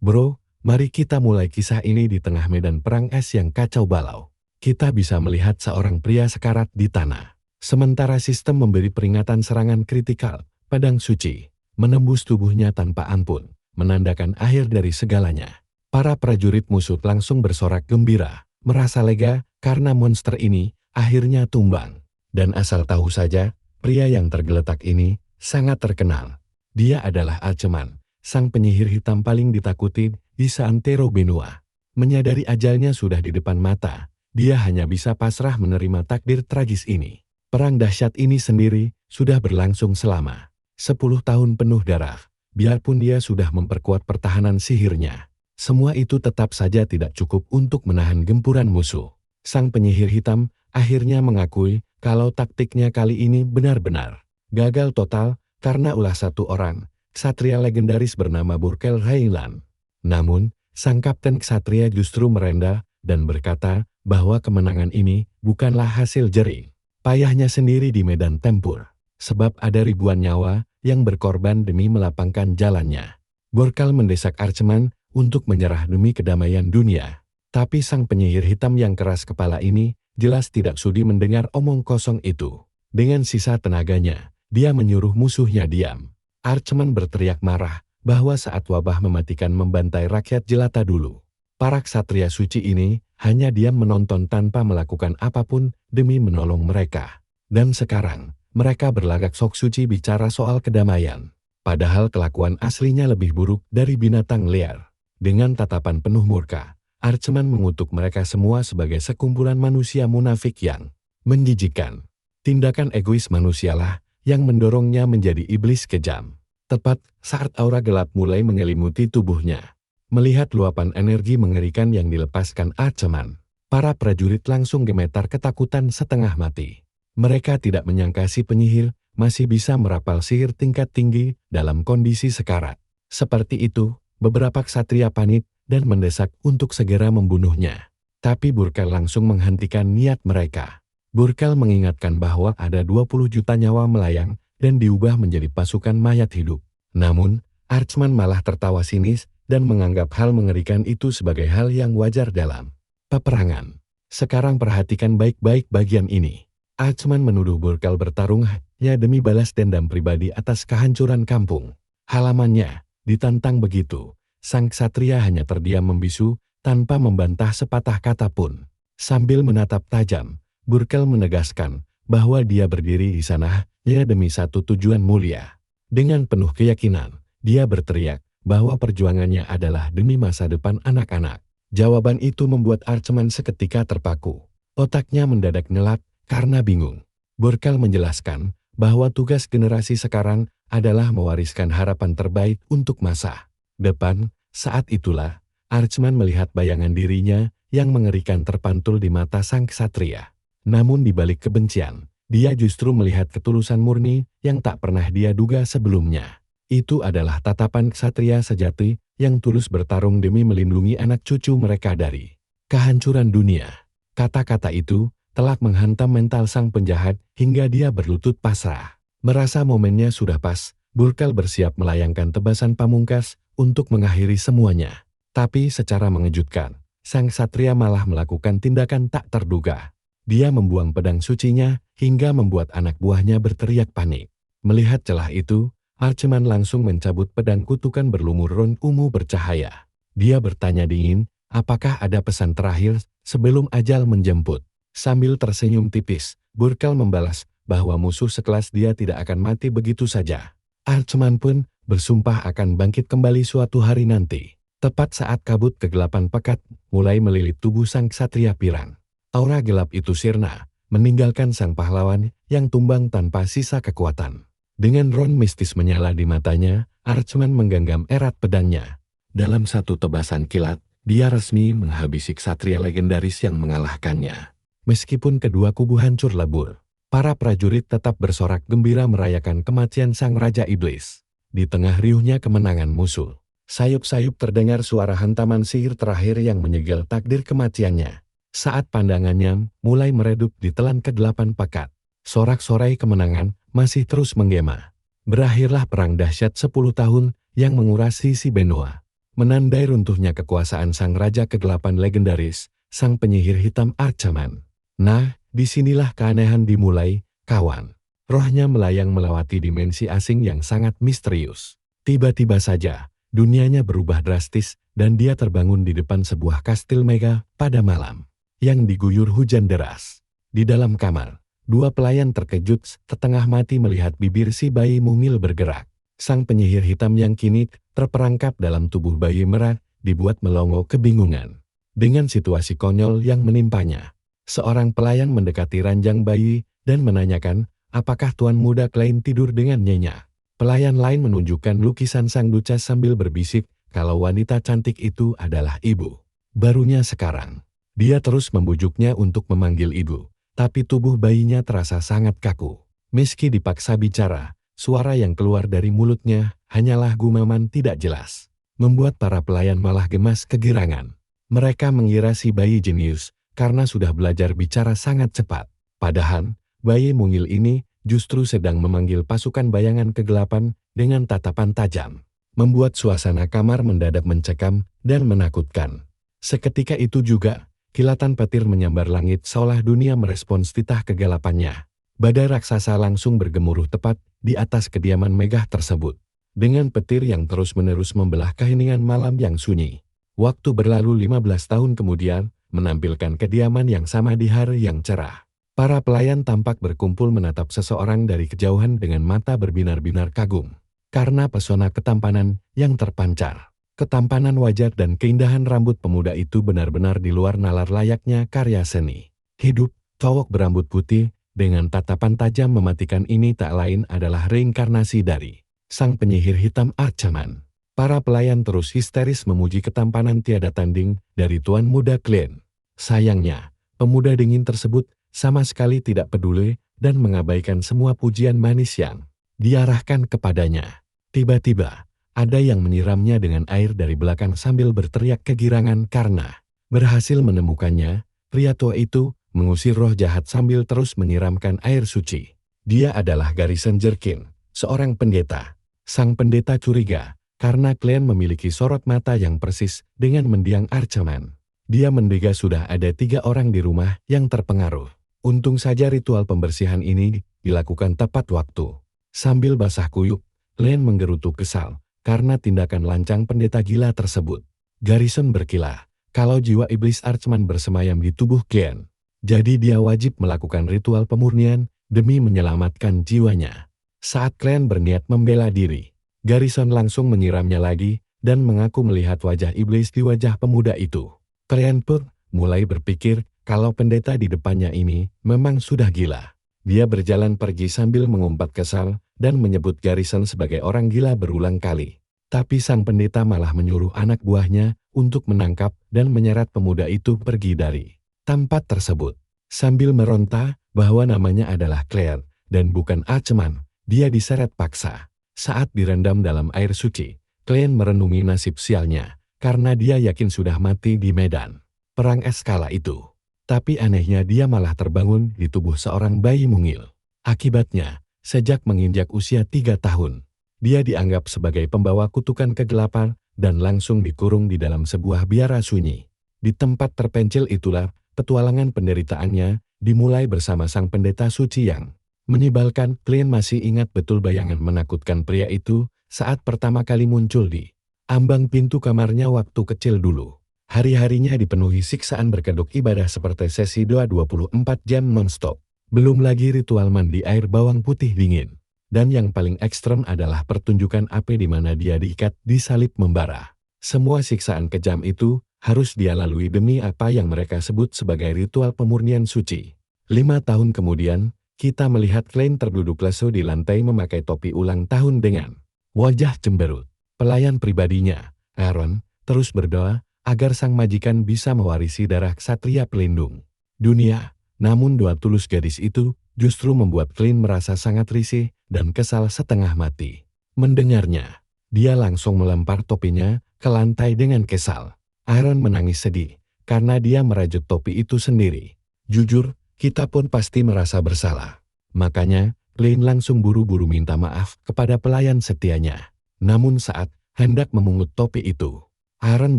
Bro, mari kita mulai kisah ini di tengah medan perang es yang kacau balau. Kita bisa melihat seorang pria sekarat di tanah. Sementara sistem memberi peringatan serangan kritikal, pedang suci menembus tubuhnya tanpa ampun, menandakan akhir dari segalanya. Para prajurit musuh langsung bersorak gembira, merasa lega karena monster ini akhirnya tumbang. Dan asal tahu saja, pria yang tergeletak ini sangat terkenal. Dia adalah Archeman, sang penyihir hitam paling ditakuti di seantero benua. Menyadari ajalnya sudah di depan mata, dia hanya bisa pasrah menerima takdir tragis ini. Perang dahsyat ini sendiri sudah berlangsung selama 10 tahun penuh darah. Biarpun dia sudah memperkuat pertahanan sihirnya, semua itu tetap saja tidak cukup untuk menahan gempuran musuh. Sang penyihir hitam akhirnya mengakui kalau taktiknya kali ini benar-benar gagal total karena ulah satu orang, ksatria legendaris bernama Burkel Railan. Namun, sang kapten ksatria justru merendah dan berkata bahwa kemenangan ini bukanlah hasil jerih payahnya sendiri di medan tempur, sebab ada ribuan nyawa yang berkorban demi melapangkan jalannya. Burkel mendesak Archeman untuk menyerah demi kedamaian dunia. Tapi sang penyihir hitam yang keras kepala ini jelas tidak sudi mendengar omong kosong itu. Dengan sisa tenaganya, dia menyuruh musuhnya diam. Archeman berteriak marah bahwa saat wabah mematikan membantai rakyat jelata dulu, para ksatria suci ini hanya diam menonton tanpa melakukan apapun demi menolong mereka. Dan sekarang, mereka berlagak sok suci bicara soal kedamaian. Padahal kelakuan aslinya lebih buruk dari binatang liar. Dengan tatapan penuh murka, Archeman mengutuk mereka semua sebagai sekumpulan manusia munafik yang menjijikkan. Tindakan egois manusialah yang mendorongnya menjadi iblis kejam. Tepat saat aura gelap mulai menyelimuti tubuhnya. Melihat luapan energi mengerikan yang dilepaskan Archeman, para prajurit langsung gemetar ketakutan setengah mati. Mereka tidak menyangka si penyihir masih bisa merapal sihir tingkat tinggi dalam kondisi sekarat. Seperti itu, beberapa ksatria panik dan mendesak untuk segera membunuhnya. Tapi Burkel langsung menghentikan niat mereka. Burkel mengingatkan bahwa ada 20 juta nyawa melayang dan diubah menjadi pasukan mayat hidup. Namun, Archeman malah tertawa sinis dan menganggap hal mengerikan itu sebagai hal yang wajar dalam peperangan. Sekarang perhatikan baik-baik bagian ini. Archeman menuduh Burkel bertarung hanya demi balas dendam pribadi atas kehancuran kampung halamannya. Ditantang begitu, sang ksatria hanya terdiam membisu tanpa membantah sepatah kata pun. Sambil menatap tajam, Burkel menegaskan bahwa dia berdiri di sana hanya demi satu tujuan mulia. Dengan penuh keyakinan, dia berteriak bahwa perjuangannya adalah demi masa depan anak-anak. Jawaban itu membuat Archeman seketika terpaku. Otaknya mendadak nyelap karena bingung. Burkel menjelaskan bahwa tugas generasi sekarang adalah mewariskan harapan terbaik untuk masa depan. Saat itulah, Archeman melihat bayangan dirinya yang mengerikan terpantul di mata sang ksatria. Namun di balik kebencian, dia justru melihat ketulusan murni yang tak pernah dia duga sebelumnya. Itu adalah tatapan ksatria sejati yang tulus bertarung demi melindungi anak cucu mereka dari kehancuran dunia. Kata-kata itu telah menghantam mental sang penjahat hingga dia berlutut pasrah. Merasa momennya sudah pas, Burkel bersiap melayangkan tebasan pamungkas untuk mengakhiri semuanya. Tapi secara mengejutkan, sang ksatria malah melakukan tindakan tak terduga. Dia membuang pedang sucinya hingga membuat anak buahnya berteriak panik. Melihat celah itu, Archeman langsung mencabut pedang kutukan berlumur ron ungu bercahaya. Dia bertanya dingin, apakah ada pesan terakhir sebelum ajal menjemput? Sambil tersenyum tipis, Burkel membalas bahwa musuh sekelas dia tidak akan mati begitu saja. Archeman pun bersumpah akan bangkit kembali suatu hari nanti. Tepat saat kabut kegelapan pekat mulai melilit tubuh sang ksatria pirang. Aura gelap itu sirna, meninggalkan sang pahlawan yang tumbang tanpa sisa kekuatan. Dengan ron mistis menyala di matanya, Archeman menggenggam erat pedangnya. Dalam satu tebasan kilat, dia resmi menghabisi ksatria legendaris yang mengalahkannya. Meskipun kedua kubu hancur lebur, para prajurit tetap bersorak gembira merayakan kematian sang Raja Iblis. Di tengah riuhnya kemenangan musuh, sayup-sayup terdengar suara hantaman sihir terakhir yang menyegel takdir kematiannya. Saat pandangannya mulai meredup di telan ke-8 pekat, sorak-sorai kemenangan masih terus menggema. Berakhirlah perang dahsyat 10 tahun yang menguras sisi benua. menandai runtuhnya kekuasaan sang raja kegelapan legendaris, sang penyihir hitam Archaman. Nah, disinilah keanehan dimulai, kawan. Rohnya melayang melewati dimensi asing yang sangat misterius. Tiba-tiba saja, dunianya berubah drastis dan dia terbangun di depan sebuah kastil mega pada malam yang diguyur hujan deras. Di dalam kamar, dua pelayan terkejut setengah mati melihat bibir si bayi mungil bergerak. Sang penyihir hitam yang kini terperangkap dalam tubuh bayi merah dibuat melongo kebingungan. Dengan situasi konyol yang menimpanya, seorang pelayan mendekati ranjang bayi dan menanyakan, apakah tuan muda Klein tidur dengan nyenyak? Pelayan lain menunjukkan lukisan sang duca sambil berbisik kalau wanita cantik itu adalah ibu barunya sekarang. Dia terus membujuknya untuk memanggil ibu, tapi tubuh bayinya terasa sangat kaku. Meski dipaksa bicara, suara yang keluar dari mulutnya hanyalah gumaman tidak jelas, membuat para pelayan malah gemas kegirangan. Mereka mengira si bayi jenius karena sudah belajar bicara sangat cepat. Padahal, bayi mungil ini justru sedang memanggil pasukan bayangan kegelapan dengan tatapan tajam, membuat suasana kamar mendadak mencekam dan menakutkan. Seketika itu juga, kilatan petir menyambar langit seolah dunia merespons titah kegelapannya. Badai raksasa langsung bergemuruh tepat di atas kediaman megah tersebut. Dengan petir yang terus-menerus membelah keheningan malam yang sunyi. Waktu berlalu 15 tahun kemudian, menampilkan kediaman yang sama di hari yang cerah. Para pelayan tampak berkumpul menatap seseorang dari kejauhan dengan mata berbinar-binar kagum. Karena pesona ketampanan yang terpancar. Ketampanan wajah dan keindahan rambut pemuda itu benar-benar di luar nalar layaknya karya seni. Hidup, cowok berambut putih, dengan tatapan tajam mematikan ini tak lain adalah reinkarnasi dari sang penyihir hitam Archaman. Para pelayan terus histeris memuji ketampanan tiada tanding dari tuan muda Klein. Sayangnya, pemuda dingin tersebut sama sekali tidak peduli dan mengabaikan semua pujian manis yang diarahkan kepadanya. Tiba-tiba, ada yang menyiramnya dengan air dari belakang sambil berteriak kegirangan karena berhasil menemukannya. Pria tua itu mengusir roh jahat sambil terus menyiramkan air suci. Dia adalah Garrison Jerkin, seorang pendeta. Sang pendeta curiga karena Klein memiliki sorot mata yang persis dengan mendiang Archaman. Dia menduga sudah ada 3 orang di rumah yang terpengaruh. Untung saja ritual pembersihan ini dilakukan tepat waktu. Sambil basah kuyup, Klein menggerutu kesal karena tindakan lancang pendeta gila tersebut. Garrison berkilah kalau jiwa iblis Archaman bersemayam di tubuh Klein. Jadi dia wajib melakukan ritual pemurnian demi menyelamatkan jiwanya. Saat Klein berniat membela diri, Garrison langsung menyiramnya lagi dan mengaku melihat wajah iblis di wajah pemuda itu. Klein pun mulai berpikir kalau pendeta di depannya ini memang sudah gila. Dia berjalan pergi sambil mengumpat kesal dan menyebut Garrison sebagai orang gila berulang kali. Tapi sang pendeta malah menyuruh anak buahnya untuk menangkap dan menyeret pemuda itu pergi dari tempat tersebut. Sambil meronta bahwa namanya adalah Claire dan bukan Archaman, dia diseret paksa. Saat direndam dalam air suci, Klein merenungi nasib sialnya karena dia yakin sudah mati di medan perang es kala itu. Tapi anehnya dia malah terbangun di tubuh seorang bayi mungil. Akibatnya, sejak menginjak usia 3 tahun, dia dianggap sebagai pembawa kutukan kegelapan dan langsung dikurung di dalam sebuah biara sunyi. Di tempat terpencil itulah, petualangan penderitaannya dimulai bersama sang pendeta suci yang menyebalkan. Klein masih ingat betul bayangan menakutkan pria itu saat pertama kali muncul di ambang pintu kamarnya waktu kecil dulu. Hari-harinya dipenuhi siksaan berkedok ibadah seperti sesi doa 24 jam non-stop. Belum lagi ritual mandi air bawang putih dingin. Dan yang paling ekstrem adalah pertunjukan api di mana dia diikat di salib membara. Semua siksaan kejam itu harus dia lalui demi apa yang mereka sebut sebagai ritual pemurnian suci. 5 tahun kemudian, kita melihat Klein terduduk lesu di lantai memakai topi ulang tahun dengan wajah cemberut. Pelayan pribadinya, Aaron, terus berdoa agar sang majikan bisa mewarisi darah ksatria pelindung dunia. Namun doa tulus gadis itu justru membuat Klein merasa sangat risih dan kesal setengah mati. Mendengarnya, dia langsung melempar topinya ke lantai dengan kesal. Aaron menangis sedih karena dia merajut topi itu sendiri. Jujur, kita pun pasti merasa bersalah. Makanya, Klein langsung buru-buru minta maaf kepada pelayan setianya. Namun saat hendak memungut topi itu, Aaron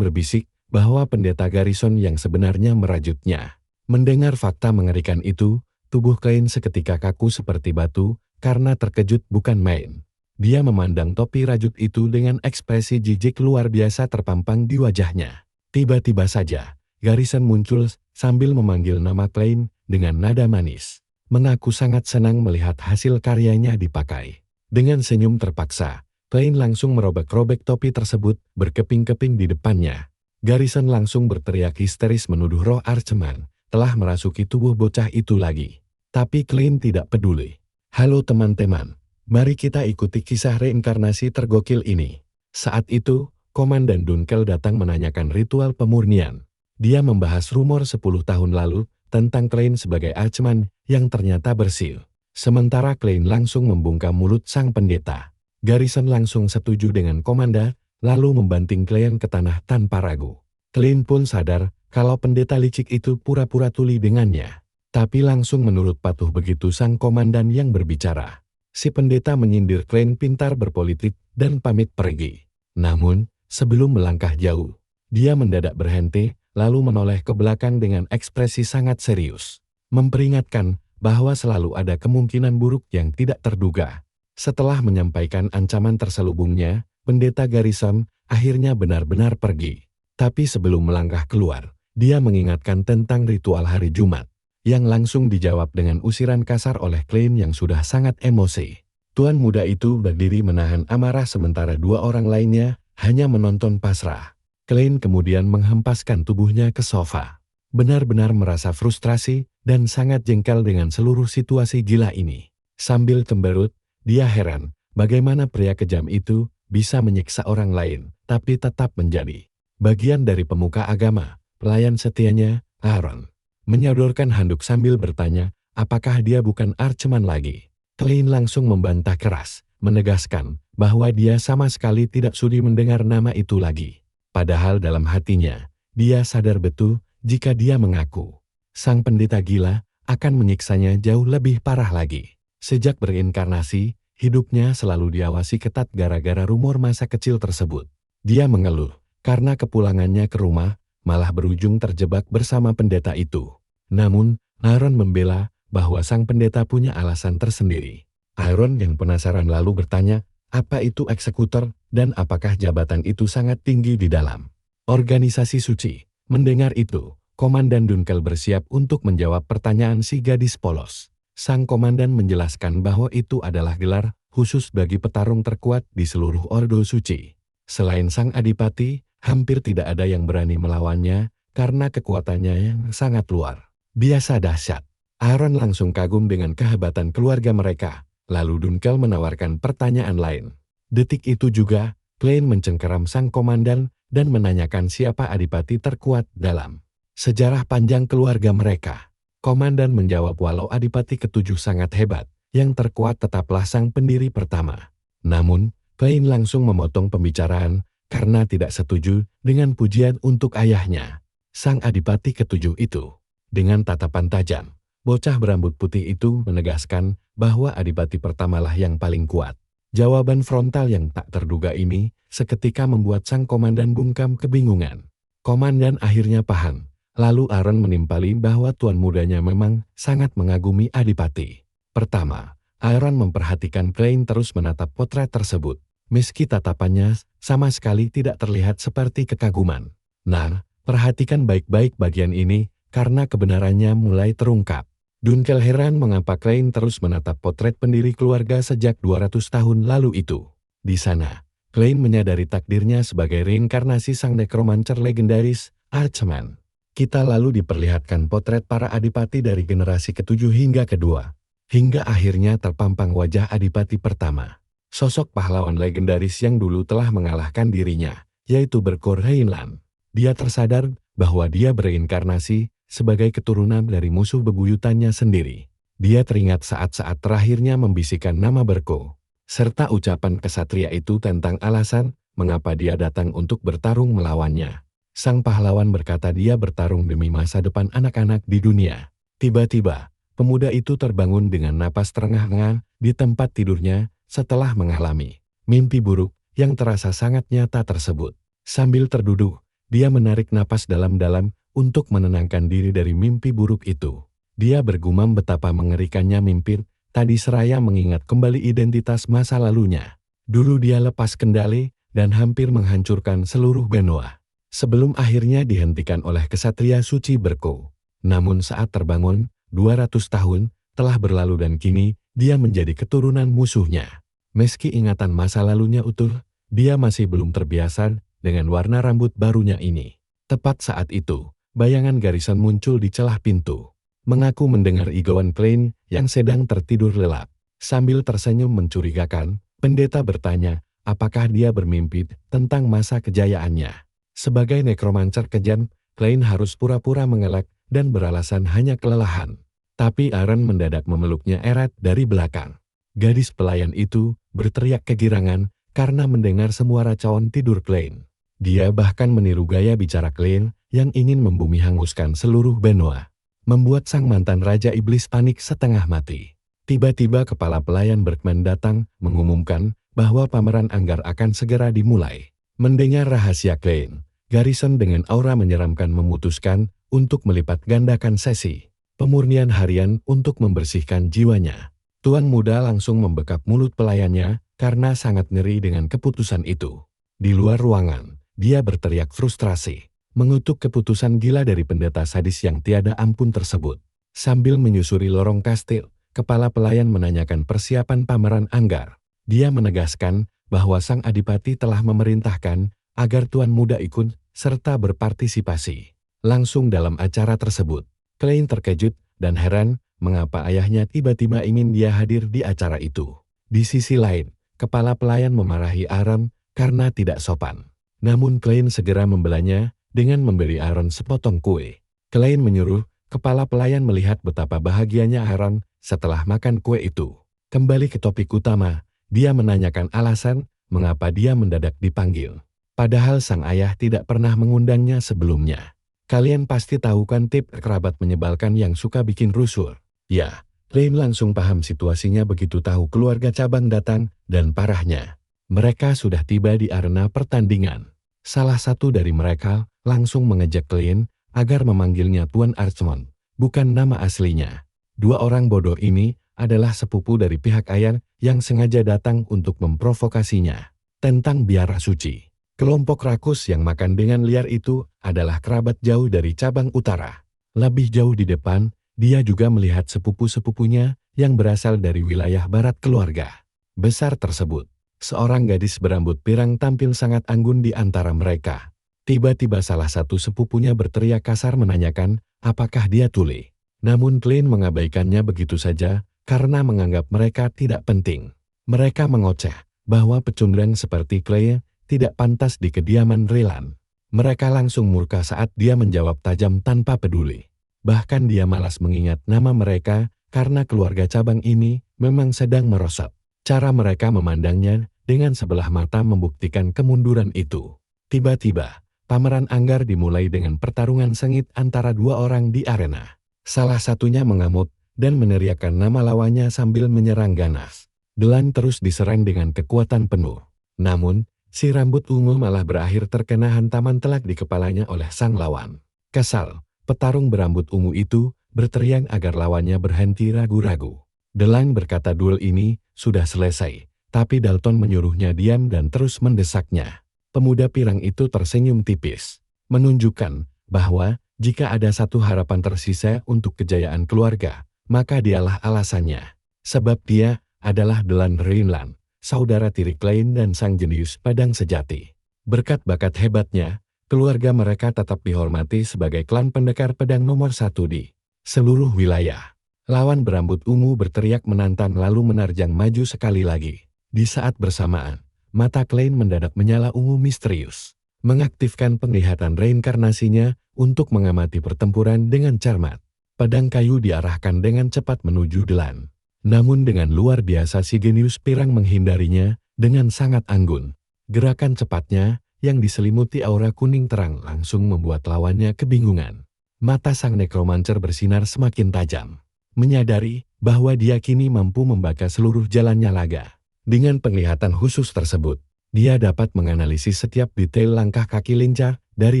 berbisik bahwa pendeta Garrison yang sebenarnya merajutnya. Mendengar fakta mengerikan itu, tubuh Klein seketika kaku seperti batu karena terkejut bukan main. Dia memandang topi rajut itu dengan ekspresi jijik luar biasa terpampang di wajahnya. Tiba-tiba saja, Garrison muncul sambil memanggil nama Klein dengan nada manis. Mengaku sangat senang melihat hasil karyanya dipakai. Dengan senyum terpaksa, Klein langsung merobek-robek topi tersebut berkeping-keping di depannya. Garrison langsung berteriak histeris menuduh roh Archman telah merasuki tubuh bocah itu lagi. Tapi Klein tidak peduli. Halo teman-teman, mari kita ikuti kisah reinkarnasi tergokil ini. Saat itu, Komandan Dunkel datang menanyakan ritual pemurnian. Dia membahas rumor 10 tahun lalu tentang Klein sebagai Archman yang ternyata bersil. Sementara Klein langsung membungkam mulut sang pendeta. Garrison langsung setuju dengan komandan, lalu membanting Klein ke tanah tanpa ragu. Klein pun sadar kalau pendeta licik itu pura-pura tuli dengannya. Tapi langsung menurut patuh begitu sang komandan yang berbicara. Si pendeta menyindir Klein pintar berpolitik dan pamit pergi. Namun, sebelum melangkah jauh, dia mendadak berhenti, lalu menoleh ke belakang dengan ekspresi sangat serius. Memperingatkan bahwa selalu ada kemungkinan buruk yang tidak terduga. Setelah menyampaikan ancaman terselubungnya, pendeta Garrison akhirnya benar-benar pergi. Tapi sebelum melangkah keluar, dia mengingatkan tentang ritual hari Jumat, yang langsung dijawab dengan usiran kasar oleh Klein yang sudah sangat emosi. Tuan muda itu berdiri menahan amarah sementara dua orang lainnya hanya menonton pasrah. Klein kemudian menghempaskan tubuhnya ke sofa. Benar-benar merasa frustrasi dan sangat jengkel dengan seluruh situasi gila ini. Sambil cemberut, dia heran bagaimana pria kejam itu bisa menyiksa orang lain, tapi tetap menjadi bagian dari pemuka agama. Pelayan setianya, Aaron, menyodorkan handuk sambil bertanya, apakah dia bukan Archman lagi? Klein langsung membantah keras, menegaskan bahwa dia sama sekali tidak sudi mendengar nama itu lagi. Padahal dalam hatinya, dia sadar betul jika dia mengaku sang pendeta gila akan menyiksanya jauh lebih parah lagi. Sejak berinkarnasi, hidupnya selalu diawasi ketat gara-gara rumor masa kecil tersebut. Dia mengeluh karena kepulangannya ke rumah malah berujung terjebak bersama pendeta itu. Namun, Aaron membela bahwa sang pendeta punya alasan tersendiri. Aaron yang penasaran lalu bertanya, apa itu eksekutor dan apakah jabatan itu sangat tinggi di dalam organisasi suci? Mendengar itu, Komandan Dunkel bersiap untuk menjawab pertanyaan si gadis polos. Sang komandan menjelaskan bahwa itu adalah gelar khusus bagi petarung terkuat di seluruh Ordo Suci. Selain sang adipati, hampir tidak ada yang berani melawannya karena kekuatannya yang sangat luar biasa dahsyat. Aaron langsung kagum dengan kehebatan keluarga mereka, lalu Dunkel menawarkan pertanyaan lain. Detik itu juga, Klein mencengkeram sang komandan dan menanyakan siapa adipati terkuat dalam sejarah panjang keluarga mereka. Komandan menjawab walau adipati ketujuh sangat hebat, yang terkuat tetaplah sang pendiri pertama. Namun, Klein langsung memotong pembicaraan karena tidak setuju dengan pujian untuk ayahnya, sang adipati ketujuh itu. Dengan tatapan tajam, bocah berambut putih itu menegaskan bahwa adipati pertamalah yang paling kuat. Jawaban frontal yang tak terduga ini seketika membuat sang komandan bungkam kebingungan. Komandan akhirnya paham. Lalu Aaron menimpali bahwa tuan mudanya memang sangat mengagumi adipati. Pertama, Aaron memperhatikan Klein terus menatap potret tersebut. Meski tatapannya sama sekali tidak terlihat seperti kekaguman. Nah, perhatikan baik-baik bagian ini karena kebenarannya mulai terungkap. Dunkel heran mengapa Klein terus menatap potret pendiri keluarga sejak 200 tahun lalu itu. Di sana, Klein menyadari takdirnya sebagai reinkarnasi sang nekromancer legendaris, Archman. Kita lalu diperlihatkan potret para adipati dari generasi ke-7 hingga ke-2. Hingga akhirnya terpampang wajah adipati pertama. Sosok pahlawan legendaris yang dulu telah mengalahkan dirinya, yaitu Berkor Heinlan. Dia tersadar bahwa dia berinkarnasi sebagai keturunan dari musuh bebuyutannya sendiri. Dia teringat saat-saat terakhirnya membisikkan nama Berko, serta ucapan kesatria itu tentang alasan mengapa dia datang untuk bertarung melawannya. Sang pahlawan berkata dia bertarung demi masa depan anak-anak di dunia. Tiba-tiba, pemuda itu terbangun dengan napas terengah-engah di tempat tidurnya setelah mengalami mimpi buruk yang terasa sangat nyata tersebut. Sambil terduduk, dia menarik napas dalam-dalam untuk menenangkan diri dari mimpi buruk itu. Dia bergumam betapa mengerikannya mimpi tadi seraya mengingat kembali identitas masa lalunya. Dulu dia lepas kendali dan hampir menghancurkan seluruh benua. Sebelum akhirnya dihentikan oleh kesatria suci Berko. Namun saat terbangun, 200 tahun telah berlalu dan kini dia menjadi keturunan musuhnya. Meski ingatan masa lalunya utuh, dia masih belum terbiasa dengan warna rambut barunya ini. Tepat saat itu, bayangan Garrison muncul di celah pintu. Mengaku mendengar igauan Klein yang sedang tertidur lelap. Sambil tersenyum mencurigakan, pendeta bertanya, apakah dia bermimpi tentang masa kejayaannya. Sebagai nekromancer kejam, Klein harus pura-pura mengelak dan beralasan hanya kelelahan. Tapi Aaron mendadak memeluknya erat dari belakang. Gadis pelayan itu berteriak kegirangan karena mendengar semua racauan tidur Klein. Dia bahkan meniru gaya bicara Klein yang ingin membumi hanguskan seluruh benua. Membuat sang mantan Raja Iblis panik setengah mati. Tiba-tiba kepala pelayan Berkman datang mengumumkan bahwa pameran anggar akan segera dimulai. Mendengar rahasia Klein, Garrison dengan aura menyeramkan memutuskan untuk melipat gandakan sesi pemurnian harian untuk membersihkan jiwanya. Tuan muda langsung membekap mulut pelayannya karena sangat ngeri dengan keputusan itu. Di luar ruangan, dia berteriak frustrasi, mengutuk keputusan gila dari pendeta sadis yang tiada ampun tersebut. Sambil menyusuri lorong kastil, kepala pelayan menanyakan persiapan pameran anggar. Dia menegaskan bahwa sang adipati telah memerintahkan agar tuan muda ikut serta berpartisipasi langsung dalam acara tersebut. Klein terkejut dan heran mengapa ayahnya tiba-tiba ingin dia hadir di acara itu. Di sisi lain, kepala pelayan memarahi Aaron karena tidak sopan. Namun Klein segera membelanya dengan memberi Aaron sepotong kue. Klein menyuruh kepala pelayan melihat betapa bahagianya Aaron setelah makan kue itu. Kembali ke topik utama, dia menanyakan alasan mengapa dia mendadak dipanggil. Padahal sang ayah tidak pernah mengundangnya sebelumnya. Kalian pasti tahu kan tip kerabat menyebalkan yang suka bikin rusuh. Ya, Klein langsung paham situasinya begitu tahu keluarga cabang datang dan parahnya. Mereka sudah tiba di arena pertandingan. Salah satu dari mereka langsung mengejek Klein agar memanggilnya Tuan Archmont, bukan nama aslinya. Dua orang bodoh ini adalah sepupu dari pihak ayah yang sengaja datang untuk memprovokasinya tentang biara suci. Kelompok rakus yang makan dengan liar itu adalah kerabat jauh dari cabang utara. Lebih jauh di depan, dia juga melihat sepupu-sepupunya yang berasal dari wilayah barat keluarga besar tersebut. Seorang gadis berambut pirang tampil sangat anggun di antara mereka. Tiba-tiba salah satu sepupunya berteriak kasar menanyakan apakah dia tuli. Namun Klein mengabaikannya begitu saja karena menganggap mereka tidak penting. Mereka mengoceh bahwa pecundang seperti Klein tidak pantas di kediaman Relan. Mereka langsung murka saat dia menjawab tajam tanpa peduli. Bahkan dia malas mengingat nama mereka karena keluarga cabang ini memang sedang merosot. Cara mereka memandangnya dengan sebelah mata membuktikan kemunduran itu. Tiba-tiba, pameran anggar dimulai dengan pertarungan sengit antara dua orang di arena. Salah satunya mengamuk dan meneriakkan nama lawannya sambil menyerang ganas. Delan terus diserang dengan kekuatan penuh. Namun, si rambut ungu malah berakhir terkena hantaman telak di kepalanya oleh sang lawan. Kesal, petarung berambut ungu itu berteriak agar lawannya berhenti ragu-ragu. Delang berkata duel ini sudah selesai, tapi Dalton menyuruhnya diam dan terus mendesaknya. Pemuda pirang itu tersenyum tipis, menunjukkan bahwa jika ada satu harapan tersisa untuk kejayaan keluarga, maka dialah alasannya. Sebab dia adalah Delan Reinland, saudara tiri Klein dan sang jenius pedang sejati. Berkat bakat hebatnya, keluarga mereka tetap dihormati sebagai klan pendekar pedang nomor satu di seluruh wilayah. Lawan berambut ungu berteriak menantang lalu menerjang maju sekali lagi. Di saat bersamaan, mata Klein mendadak menyala ungu misterius, mengaktifkan penglihatan reinkarnasinya untuk mengamati pertempuran dengan cermat. Pedang kayu diarahkan dengan cepat menuju Delan. Namun dengan luar biasa si genius pirang menghindarinya dengan sangat anggun. Gerakan cepatnya yang diselimuti aura kuning terang langsung membuat lawannya kebingungan. Mata sang nekromancer bersinar semakin tajam. Menyadari bahwa dia kini mampu membaca seluruh jalannya laga. Dengan penglihatan khusus tersebut, Dia dapat menganalisis setiap detail langkah kaki lincah dari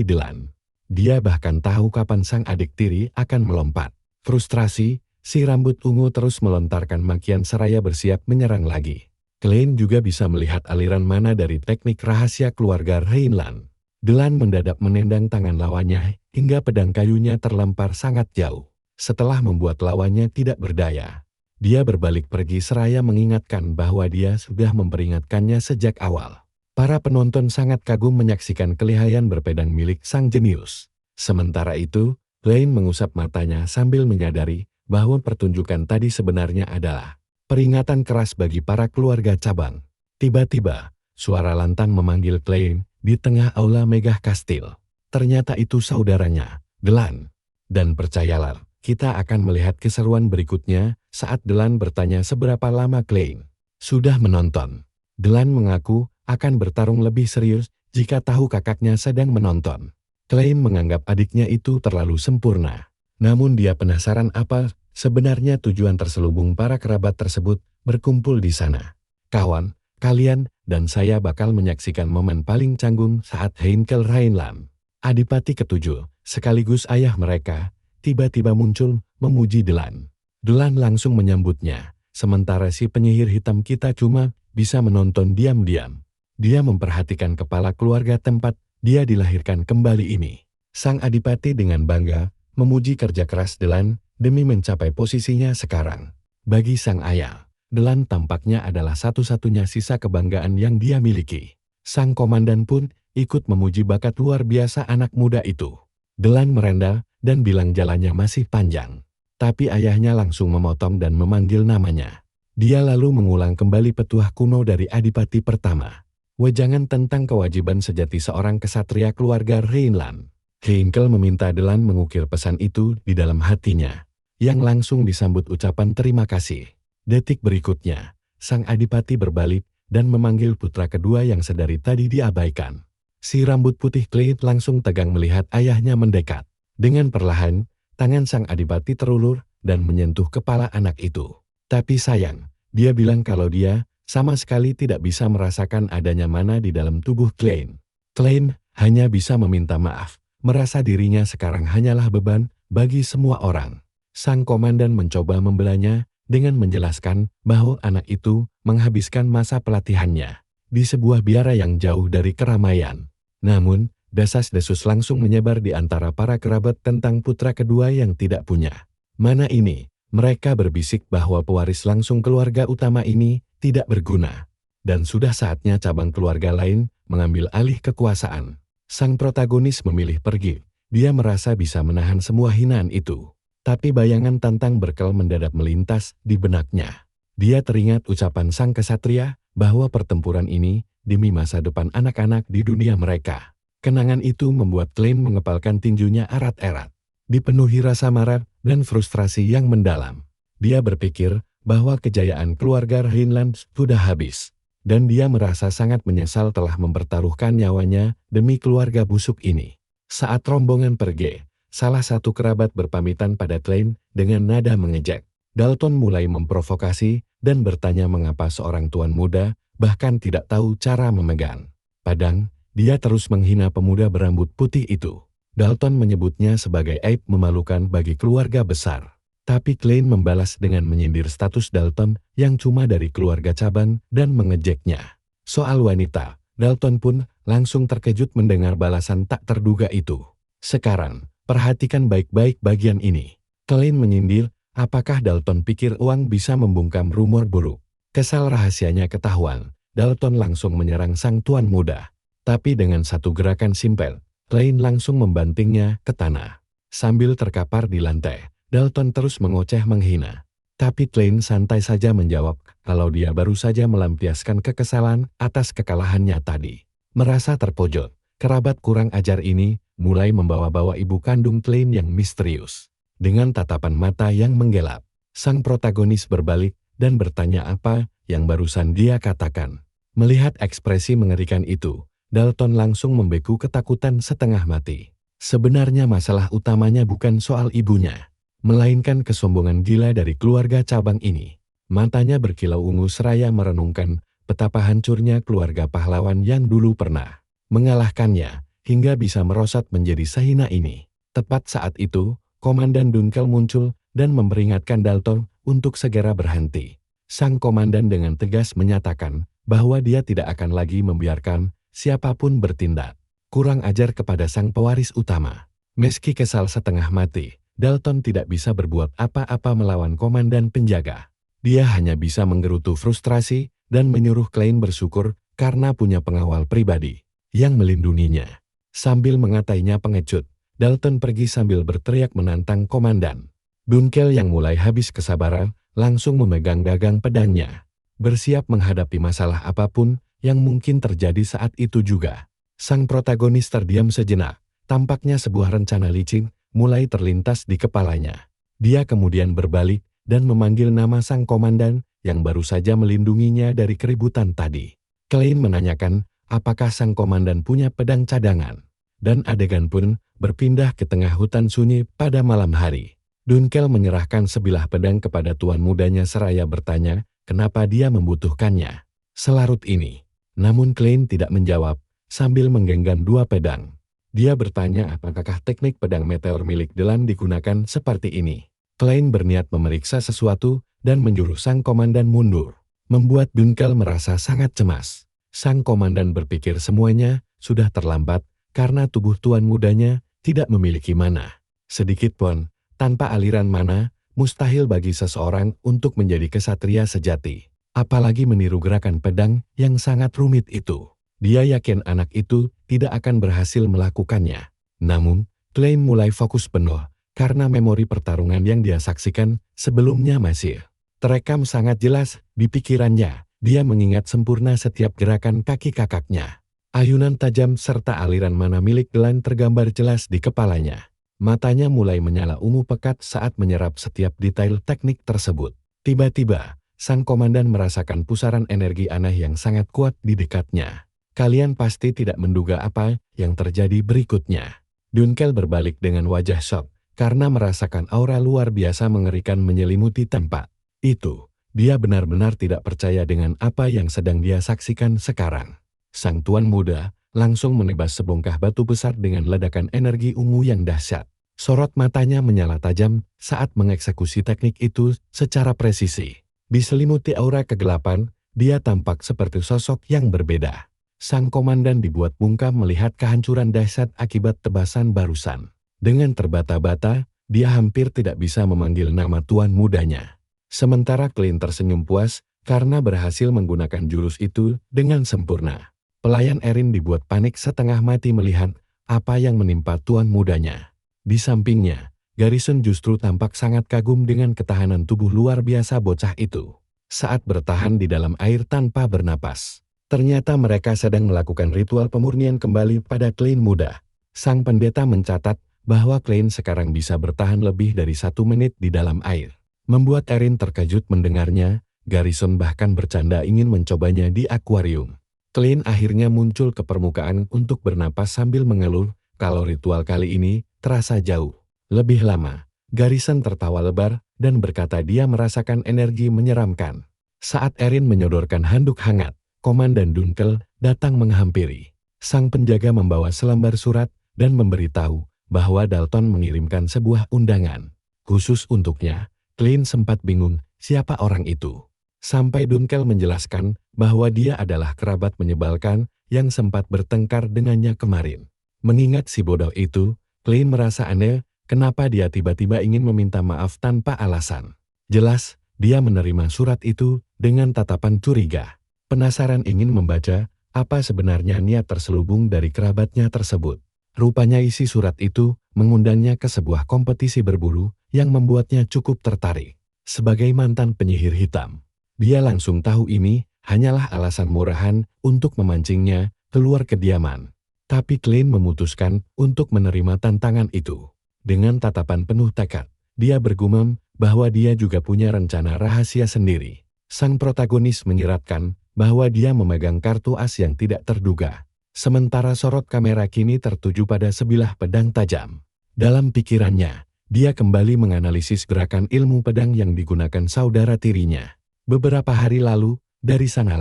Dylan. Dia bahkan tahu kapan sang adik tiri akan melompat. Frustrasi, si rambut ungu terus melontarkan makian seraya bersiap menyerang lagi. Klein juga bisa melihat aliran mana dari teknik rahasia keluarga Rhineland. Dylan mendadak menendang tangan lawannya hingga pedang kayunya terlempar sangat jauh. Setelah membuat lawannya tidak berdaya, dia berbalik pergi seraya mengingatkan bahwa dia sudah memperingatkannya sejak awal. Para penonton sangat kagum menyaksikan kelihayan berpedang milik sang jenius. Sementara itu, Klein mengusap matanya sambil menyadari bahwa pertunjukan tadi sebenarnya adalah peringatan keras bagi para keluarga cabang. Tiba-tiba, suara lantang memanggil Klein di tengah aula megah kastil. Ternyata itu saudaranya, Dylan. Dan percayalah, kita akan melihat keseruan berikutnya saat Dylan bertanya seberapa lama Klein sudah menonton. Dylan mengaku akan bertarung lebih serius jika tahu kakaknya sedang menonton. Klein menganggap adiknya itu terlalu sempurna. Namun dia penasaran apa sebenarnya tujuan terselubung para kerabat tersebut berkumpul di sana. Kawan, kalian dan saya bakal menyaksikan momen paling canggung saat Heinkel Rhineland, Adipati ketujuh, sekaligus ayah mereka, tiba-tiba muncul memuji Dylan. Dylan langsung menyambutnya, sementara si penyihir hitam kita cuma bisa menonton diam-diam. Dia memperhatikan kepala keluarga tempat dia dilahirkan kembali ini. Sang adipati dengan bangga memuji kerja keras Dylan demi mencapai posisinya sekarang. Bagi sang ayah, Dylan tampaknya adalah satu-satunya sisa kebanggaan yang dia miliki. Sang komandan pun ikut memuji bakat luar biasa anak muda itu. Dylan merendal dan bilang jalannya masih panjang. Tapi ayahnya langsung memotong dan memanggil namanya. Dia lalu mengulang kembali petuah kuno dari adipati pertama. Wejangan tentang kewajiban sejati seorang kesatria keluarga Rhineland. Heinkel meminta Dylan mengukir pesan itu di dalam hatinya, yang langsung disambut ucapan terima kasih. Detik berikutnya, sang adipati berbalik dan memanggil putra kedua yang sedari tadi diabaikan. Si rambut putih Klein langsung tegang melihat ayahnya mendekat. Dengan perlahan, tangan sang adipati terulur dan menyentuh kepala anak itu. Tapi sayang, dia bilang kalau dia sama sekali tidak bisa merasakan adanya mana di dalam tubuh Klein. Klein hanya bisa meminta maaf, merasa dirinya sekarang hanyalah beban bagi semua orang. Sang komandan mencoba membelanya dengan menjelaskan bahwa anak itu menghabiskan masa pelatihannya di sebuah biara yang jauh dari keramaian. Namun, desas-desus langsung menyebar di antara para kerabat tentang putra kedua yang tidak punya mana ini. Mereka berbisik bahwa pewaris langsung keluarga utama ini tidak berguna, dan sudah saatnya cabang keluarga lain mengambil alih kekuasaan. Sang protagonis memilih pergi. Dia merasa bisa menahan semua hinaan itu. Tapi bayangan tantang berkel mendadak melintas di benaknya. Dia teringat ucapan sang kesatria bahwa pertempuran ini demi masa depan anak-anak di dunia mereka. Kenangan itu membuat Klein mengepalkan tinjunya erat-erat. Dipenuhi rasa marah dan frustrasi yang mendalam. Dia berpikir bahwa kejayaan keluarga Rhineland sudah habis, dan dia merasa sangat menyesal telah mempertaruhkan nyawanya demi keluarga busuk ini. Saat rombongan pergi, salah satu kerabat berpamitan pada Klein dengan nada mengejek. Dalton mulai memprovokasi dan bertanya mengapa seorang tuan muda bahkan tidak tahu cara memegang padang. Dia terus menghina pemuda berambut putih itu. Dalton menyebutnya sebagai aib memalukan bagi keluarga besar. Tapi Klein membalas dengan menyindir status Dalton yang cuma dari keluarga cabang dan mengejeknya. Soal wanita, Dalton pun langsung terkejut mendengar balasan tak terduga itu. Sekarang, perhatikan baik-baik bagian ini. Klein menyindir, apakah Dalton pikir uang bisa membungkam rumor buruk? Kesal rahasianya ketahuan, Dalton langsung menyerang sang tuan muda. Tapi dengan satu gerakan simpel, Klein langsung membantingnya ke tanah. Sambil terkapar di lantai, Dalton terus mengoceh menghina. Tapi Klein santai saja menjawab kalau dia baru saja melampiaskan kekesalan atas kekalahannya tadi. Merasa terpojok, kerabat kurang ajar ini mulai membawa-bawa ibu kandung Klein yang misterius. Dengan tatapan mata yang menggelap, sang protagonis berbalik dan bertanya apa yang barusan dia katakan. Melihat ekspresi mengerikan itu, Dalton langsung membeku ketakutan setengah mati. Sebenarnya masalah utamanya bukan soal ibunya, melainkan kesombongan gila dari keluarga cabang ini. Matanya berkilau ungu seraya merenungkan betapa hancurnya keluarga pahlawan yang dulu pernah mengalahkannya, hingga bisa merosot menjadi sehina ini. Tepat saat itu, Komandan Dunkel muncul dan memperingatkan Dalton untuk segera berhenti. Sang komandan dengan tegas menyatakan bahwa dia tidak akan lagi membiarkan siapapun bertindak kurang ajar kepada sang pewaris utama. Meski kesal setengah mati, Dalton tidak bisa berbuat apa-apa melawan komandan penjaga. Dia hanya bisa menggerutu frustrasi dan menyuruh Klein bersyukur karena punya pengawal pribadi yang melindunginya. Sambil mengatainya pengecut, Dalton pergi sambil berteriak menantang komandan. Dunkel yang mulai habis kesabaran langsung memegang gagang pedangnya, bersiap menghadapi masalah apapun yang mungkin terjadi saat itu juga. Sang protagonis terdiam sejenak, tampaknya sebuah rencana licin mulai terlintas di kepalanya. Dia kemudian berbalik dan memanggil nama sang komandan yang baru saja melindunginya dari keributan tadi. Klein menanyakan apakah sang komandan punya pedang cadangan, dan adegan pun berpindah ke tengah hutan sunyi pada malam hari. Dunkel menyerahkan sebilah pedang kepada tuan mudanya seraya bertanya kenapa dia membutuhkannya selarut ini. Namun Klein tidak menjawab sambil menggenggam dua pedang. Dia bertanya apakah teknik pedang meteor milik Delan digunakan seperti ini. Klein berniat memeriksa sesuatu dan menyuruh sang komandan mundur, membuat Dunkel merasa sangat cemas. Sang komandan berpikir semuanya sudah terlambat karena tubuh tuan mudanya tidak memiliki mana sedikit pun. Tanpa aliran mana, mustahil bagi seseorang untuk menjadi kesatria sejati. Apalagi meniru gerakan pedang yang sangat rumit itu. Dia yakin anak itu tidak akan berhasil melakukannya. Namun, Klein mulai fokus penuh karena memori pertarungan yang dia saksikan sebelumnya masih terekam sangat jelas di pikirannya. Dia mengingat sempurna setiap gerakan kaki kakaknya. Ayunan tajam serta aliran mana milik Delan tergambar jelas di kepalanya. Matanya mulai menyala ungu pekat saat menyerap setiap detail teknik tersebut. Tiba-tiba, sang komandan merasakan pusaran energi aneh yang sangat kuat di dekatnya. Kalian pasti tidak menduga apa yang terjadi berikutnya. Dunkel berbalik dengan wajah shock karena merasakan aura luar biasa mengerikan menyelimuti tempat itu. Dia benar-benar tidak percaya dengan apa yang sedang dia saksikan sekarang. Sang tuan muda langsung menebas sebongkah batu besar dengan ledakan energi ungu yang dahsyat. Sorot matanya menyala tajam saat mengeksekusi teknik itu secara presisi. Diselimuti aura kegelapan, dia tampak seperti sosok yang berbeda. Sang komandan dibuat bungkam melihat kehancuran dahsyat akibat tebasan barusan. Dengan terbata-bata, dia hampir tidak bisa memanggil nama tuan mudanya. Sementara Klein tersenyum puas karena berhasil menggunakan jurus itu dengan sempurna. Pelayan Erin dibuat panik setengah mati melihat apa yang menimpa tuan mudanya. Di sampingnya, Garrison justru tampak sangat kagum dengan ketahanan tubuh luar biasa bocah itu. Saat bertahan di dalam air tanpa bernapas, ternyata mereka sedang melakukan ritual pemurnian kembali pada Klein muda. Sang pendeta mencatat bahwa Klein sekarang bisa bertahan lebih dari 1 menit di dalam air. Membuat Erin terkejut mendengarnya, Garrison bahkan bercanda ingin mencobanya di akuarium. Klein akhirnya muncul ke permukaan untuk bernapas sambil mengeluh kalau ritual kali ini terasa jauh lebih lama. Garrison tertawa lebar dan berkata dia merasakan energi menyeramkan. Saat Erin menyodorkan handuk hangat, Komandan Dunkel datang menghampiri. Sang penjaga membawa selembar surat dan memberitahu bahwa Dalton mengirimkan sebuah undangan khusus untuknya. Klein sempat bingung siapa orang itu. Sampai Dunkel menjelaskan bahwa dia adalah kerabat menyebalkan yang sempat bertengkar dengannya kemarin. Mengingat si bodoh itu, Klein merasa aneh kenapa dia tiba-tiba ingin meminta maaf tanpa alasan. Jelas, dia menerima surat itu dengan tatapan curiga. Penasaran ingin membaca apa sebenarnya niat terselubung dari kerabatnya tersebut. Rupanya isi surat itu mengundangnya ke sebuah kompetisi berburu yang membuatnya cukup tertarik. Sebagai mantan penyihir hitam, dia langsung tahu ini hanyalah alasan murahan untuk memancingnya keluar kediaman. Tapi Klein memutuskan untuk menerima tantangan itu. Dengan tatapan penuh tekad, dia bergumam bahwa dia juga punya rencana rahasia sendiri. Sang protagonis menyiratkan bahwa dia memegang kartu as yang tidak terduga. Sementara sorot kamera kini tertuju pada sebilah pedang tajam. Dalam pikirannya, dia kembali menganalisis gerakan ilmu pedang yang digunakan saudara tirinya beberapa hari lalu. Dari sana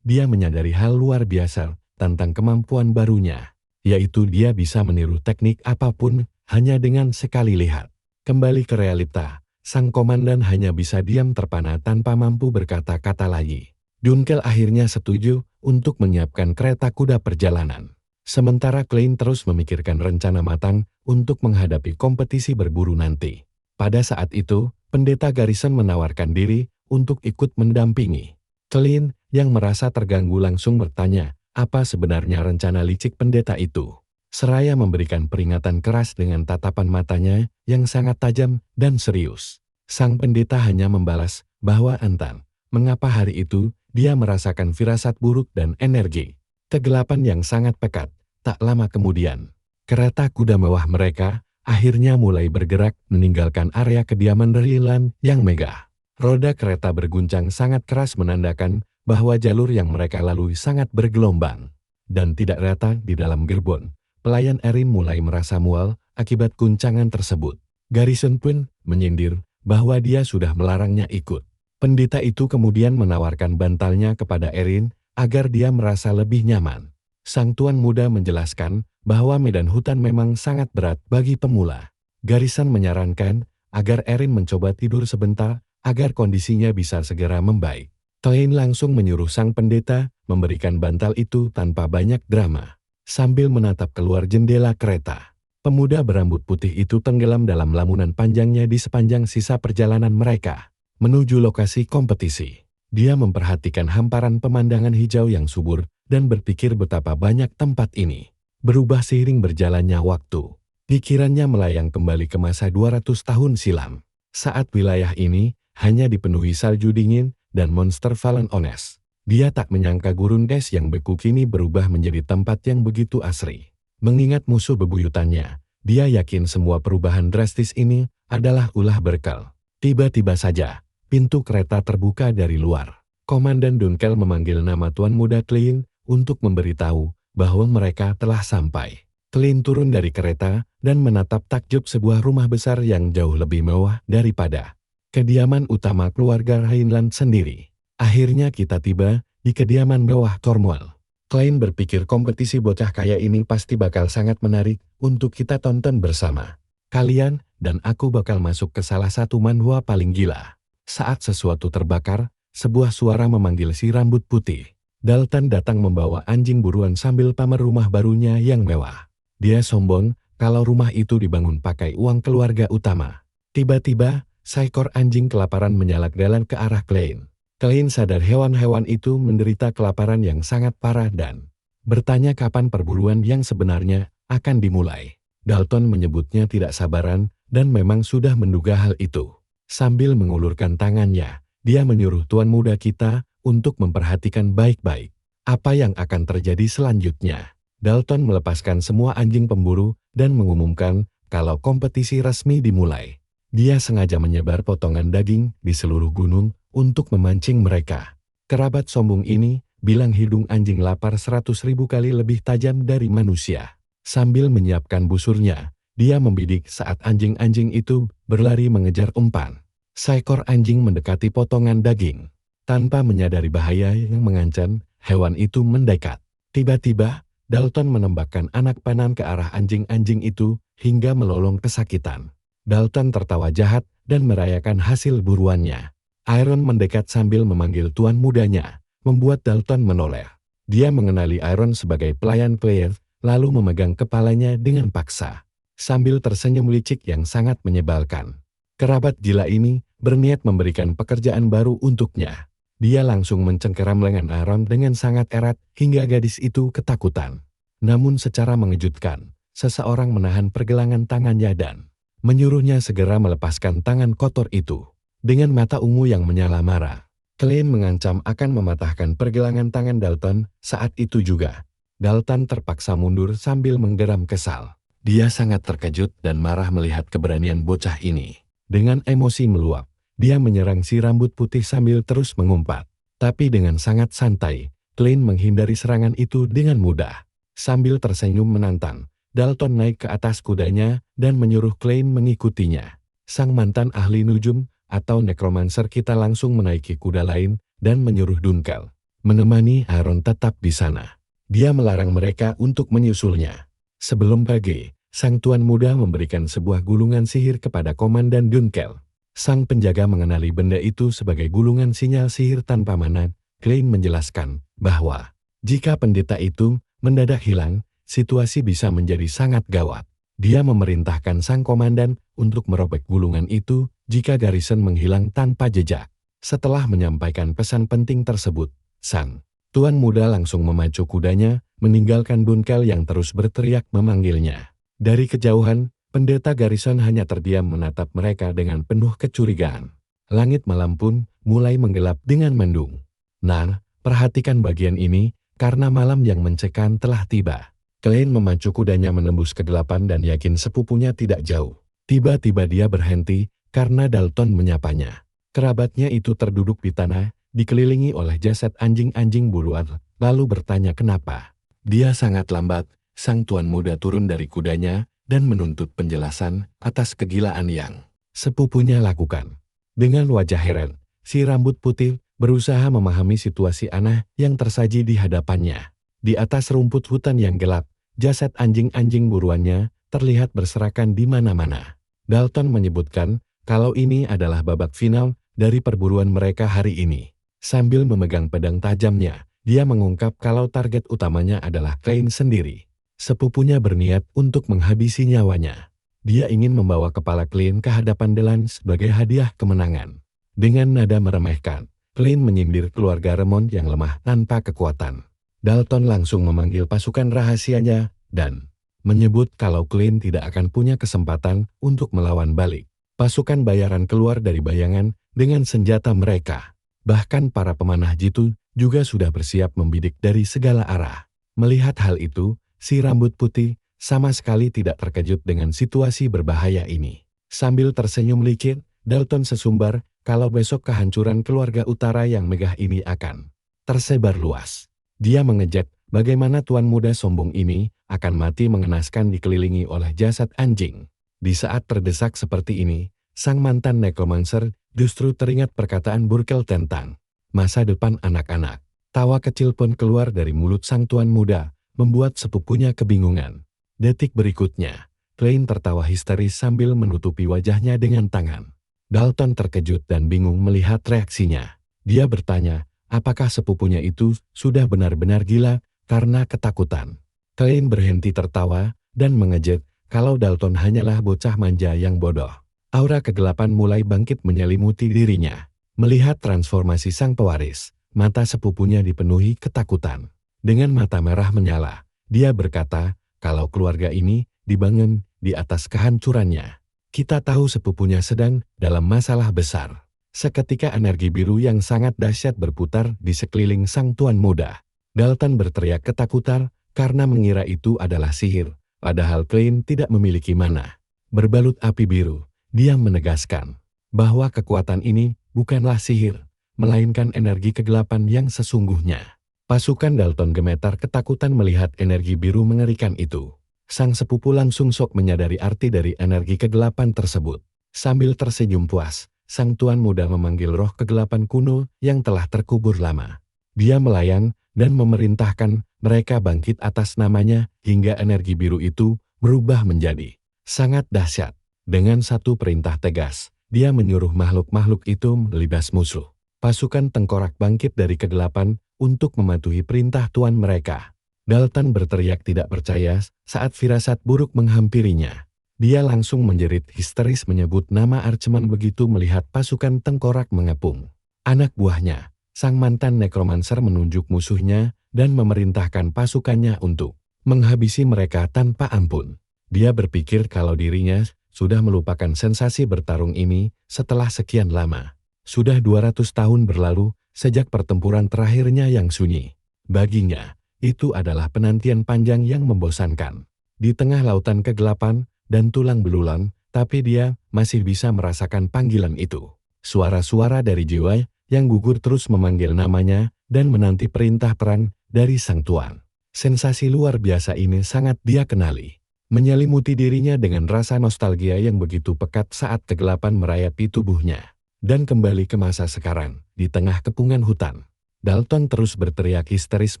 dia menyadari hal luar biasa tentang kemampuan barunya, yaitu dia bisa meniru teknik apapun hanya dengan sekali lihat. Kembali ke realita, sang komandan hanya bisa diam terpana tanpa mampu berkata-kata lagi. Dunkel akhirnya setuju untuk menyiapkan kereta kuda perjalanan. Sementara Klein terus memikirkan rencana matang untuk menghadapi kompetisi berburu nanti. Pada saat itu, pendeta Garrison menawarkan diri untuk ikut mendampingi. Klein, yang merasa terganggu langsung bertanya, apa sebenarnya rencana licik pendeta itu? Seraya memberikan peringatan keras dengan tatapan matanya yang sangat tajam dan serius. Sang pendeta hanya membalas bahwa entah mengapa hari itu dia merasakan firasat buruk dan energi kegelapan yang sangat pekat. Tak lama kemudian, kereta kuda mewah mereka akhirnya mulai bergerak meninggalkan area kediaman Raylan yang megah. Roda kereta berguncang sangat keras menandakan bahwa jalur yang mereka lalui sangat bergelombang dan tidak rata di dalam gerbong. Pelayan Erin mulai merasa mual akibat guncangan tersebut. Garrison pun menyindir bahwa dia sudah melarangnya ikut. Pendeta itu kemudian menawarkan bantalnya kepada Erin agar dia merasa lebih nyaman. Sang tuan muda menjelaskan bahwa medan hutan memang sangat berat bagi pemula. Garrison menyarankan agar Erin mencoba tidur sebentar agar kondisinya bisa segera membaik. Klein langsung menyuruh sang pendeta memberikan bantal itu tanpa banyak drama. Sambil menatap keluar jendela kereta, pemuda berambut putih itu tenggelam dalam lamunan panjangnya di sepanjang sisa perjalanan mereka menuju lokasi kompetisi. Dia memperhatikan hamparan pemandangan hijau yang subur dan berpikir betapa banyak tempat ini berubah seiring berjalannya waktu. Pikirannya melayang kembali ke masa 200 tahun silam, saat wilayah ini hanya dipenuhi salju dingin dan monster Fallen Ones. Dia tak menyangka gurun es yang beku kini berubah menjadi tempat yang begitu asri. Mengingat musuh bebuyutannya, dia yakin semua perubahan drastis ini adalah ulah berkel. Tiba-tiba saja, pintu kereta terbuka dari luar. Komandan Dunkel memanggil nama tuan muda Klein untuk memberitahu bahwa mereka telah sampai. Klein turun dari kereta dan menatap takjub sebuah rumah besar yang jauh lebih mewah daripada kediaman utama keluarga Heinlein sendiri. Akhirnya kita tiba di kediaman mewah Cornwall. Klein berpikir kompetisi bocah kaya ini pasti bakal sangat menarik untuk kita tonton bersama. Kalian dan aku bakal masuk ke salah satu manhwa paling gila. Saat sesuatu terbakar, sebuah suara memanggil si rambut putih. Dalton datang membawa anjing buruan sambil pamer rumah barunya yang mewah. Dia sombong kalau rumah itu dibangun pakai uang keluarga utama. Tiba-tiba, seekor anjing kelaparan menyalak jalan ke arah Klein. Klein sadar hewan-hewan itu menderita kelaparan yang sangat parah dan bertanya kapan perburuan yang sebenarnya akan dimulai. Dalton menyebutnya tidak sabaran dan memang sudah menduga hal itu. Sambil mengulurkan tangannya, dia menyuruh tuan muda kita untuk memperhatikan baik-baik apa yang akan terjadi selanjutnya. Dalton melepaskan semua anjing pemburu dan mengumumkan kalau kompetisi resmi dimulai. Dia sengaja menyebar potongan daging di seluruh gunung untuk memancing mereka. Kerabat sombong ini bilang hidung anjing lapar 100.000 kali lebih tajam dari manusia. Sambil menyiapkan busurnya, dia membidik saat anjing-anjing itu berlari mengejar umpan. Seekor anjing mendekati potongan daging. Tanpa menyadari bahaya yang mengancam, hewan itu mendekat. Tiba-tiba, Dalton menembakkan anak panah ke arah anjing-anjing itu hingga melolong kesakitan. Dalton tertawa jahat dan merayakan hasil buruannya. Iron mendekat sambil memanggil tuan mudanya, membuat Dalton menoleh. Dia mengenali Iron sebagai pelayan Claire, lalu memegang kepalanya dengan paksa, sambil tersenyum licik yang sangat menyebalkan. Kerabat gila ini berniat memberikan pekerjaan baru untuknya. Dia langsung mencengkeram lengan Iron dengan sangat erat hingga gadis itu ketakutan. Namun secara mengejutkan, seseorang menahan pergelangan tangannya dan menyuruhnya segera melepaskan tangan kotor itu. Dengan mata ungu yang menyala marah, Klein mengancam akan mematahkan pergelangan tangan Dalton. Saat itu juga, Dalton terpaksa mundur sambil menggeram kesal. Dia sangat terkejut dan marah melihat keberanian bocah ini. Dengan emosi meluap, dia menyerang si rambut putih sambil terus mengumpat. Tapi dengan sangat santai, Klein menghindari serangan itu dengan mudah. Sambil tersenyum menantang, Dalton naik ke atas kudanya dan menyuruh Klein mengikutinya. Sang mantan ahli nujum atau nekromancer kita langsung menaiki kuda lain dan menyuruh Dunkel menemani Aaron tetap di sana. Dia melarang mereka untuk menyusulnya. Sebelum pagi, sang tuan muda memberikan sebuah gulungan sihir kepada Komandan Dunkel. Sang penjaga mengenali benda itu sebagai gulungan sinyal sihir tanpa mana. Klein menjelaskan bahwa jika pendeta itu mendadak hilang, situasi bisa menjadi sangat gawat. Dia memerintahkan sang komandan untuk merobek gulungan itu jika Garrison menghilang tanpa jejak. Setelah menyampaikan pesan penting tersebut, sang tuan muda langsung memacu kudanya, meninggalkan Dunkel yang terus berteriak memanggilnya. Dari kejauhan, pendeta Garrison hanya terdiam menatap mereka dengan penuh kecurigaan. Langit malam pun mulai menggelap dengan mendung. Nah, perhatikan bagian ini, karena malam yang mencekam telah tiba. Klein memacu kudanya menembus kegelapan dan yakin sepupunya tidak jauh. Tiba-tiba dia berhenti, karena Dalton menyapanya. Kerabatnya itu terduduk di tanah, dikelilingi oleh jasad anjing-anjing buruan, lalu bertanya kenapa. Dia sangat lambat, sang tuan muda turun dari kudanya, dan menuntut penjelasan atas kegilaan yang sepupunya lakukan. Dengan wajah heran, si rambut putih berusaha memahami situasi aneh yang tersaji di hadapannya. Di atas rumput hutan yang gelap, jasad anjing-anjing buruannya terlihat berserakan di mana-mana. Dalton menyebutkan kalau ini adalah babak final dari perburuan mereka hari ini. Sambil memegang pedang tajamnya, dia mengungkap kalau target utamanya adalah Klein sendiri. Sepupunya berniat untuk menghabisi nyawanya. Dia ingin membawa kepala Klein ke hadapan Delan sebagai hadiah kemenangan. Dengan nada meremehkan, Klein menyindir keluarga Remond yang lemah tanpa kekuatan. Dalton langsung memanggil pasukan rahasianya dan menyebut kalau Klein tidak akan punya kesempatan untuk melawan balik. Pasukan bayaran keluar dari bayangan dengan senjata mereka. Bahkan para pemanah jitu juga sudah bersiap membidik dari segala arah. Melihat hal itu, si rambut putih sama sekali tidak terkejut dengan situasi berbahaya ini. Sambil tersenyum licin, Dalton sesumbar kalau besok kehancuran keluarga utara yang megah ini akan tersebar luas. Dia mengejek bagaimana tuan muda sombong ini akan mati mengenaskan dikelilingi oleh jasad anjing. Di saat terdesak seperti ini, sang mantan necromancer justru teringat perkataan Burkel tentang masa depan anak-anak. Tawa kecil pun keluar dari mulut sang tuan muda, membuat sepupunya kebingungan. Detik berikutnya, Klein tertawa histeris sambil menutupi wajahnya dengan tangan. Dalton terkejut dan bingung melihat reaksinya. Dia bertanya, apakah sepupunya itu sudah benar-benar gila karena ketakutan. Klein berhenti tertawa dan mengejek kalau Dalton hanyalah bocah manja yang bodoh. Aura kegelapan mulai bangkit menyelimuti dirinya. Melihat transformasi sang pewaris, mata sepupunya dipenuhi ketakutan. Dengan mata merah menyala, dia berkata kalau keluarga ini dibangun di atas kehancurannya. Kita tahu sepupunya sedang dalam masalah besar. Seketika energi biru yang sangat dahsyat berputar di sekeliling sang tuan muda. Dalton berteriak ketakutan karena mengira itu adalah sihir. Padahal Klein tidak memiliki mana. Berbalut api biru, dia menegaskan bahwa kekuatan ini bukanlah sihir, melainkan energi kegelapan yang sesungguhnya. Pasukan Dalton gemetar ketakutan melihat energi biru mengerikan itu. Sang sepupu langsung sok menyadari arti dari energi kegelapan tersebut. Sambil tersenyum puas, sang tuan muda memanggil roh kegelapan kuno yang telah terkubur lama. Dia melayang dan memerintahkan mereka bangkit atas namanya hingga energi biru itu berubah menjadi sangat dahsyat. Dengan satu perintah tegas, dia menyuruh makhluk-makhluk itu melibas musuh. Pasukan tengkorak bangkit dari kegelapan untuk mematuhi perintah tuan mereka. Dalton berteriak tidak percaya saat firasat buruk menghampirinya. Dia langsung menjerit histeris menyebut nama Archman begitu melihat pasukan tengkorak mengepung. Anak buahnya, sang mantan necromancer menunjuk musuhnya dan memerintahkan pasukannya untuk menghabisi mereka tanpa ampun. Dia berpikir kalau dirinya sudah melupakan sensasi bertarung ini setelah sekian lama. Sudah 200 tahun berlalu sejak pertempuran terakhirnya yang sunyi. Baginya, itu adalah penantian panjang yang membosankan. Di tengah lautan kegelapan dan tulang belulang, tapi dia masih bisa merasakan panggilan itu. Suara-suara dari jiwa yang gugur terus memanggil namanya dan menanti perintah perang dari sang tuan. Sensasi luar biasa ini sangat dia kenali. Menyelimuti dirinya dengan rasa nostalgia yang begitu pekat saat kegelapan merayapi tubuhnya. Dan kembali ke masa sekarang, di tengah kepungan hutan. Dalton terus berteriak histeris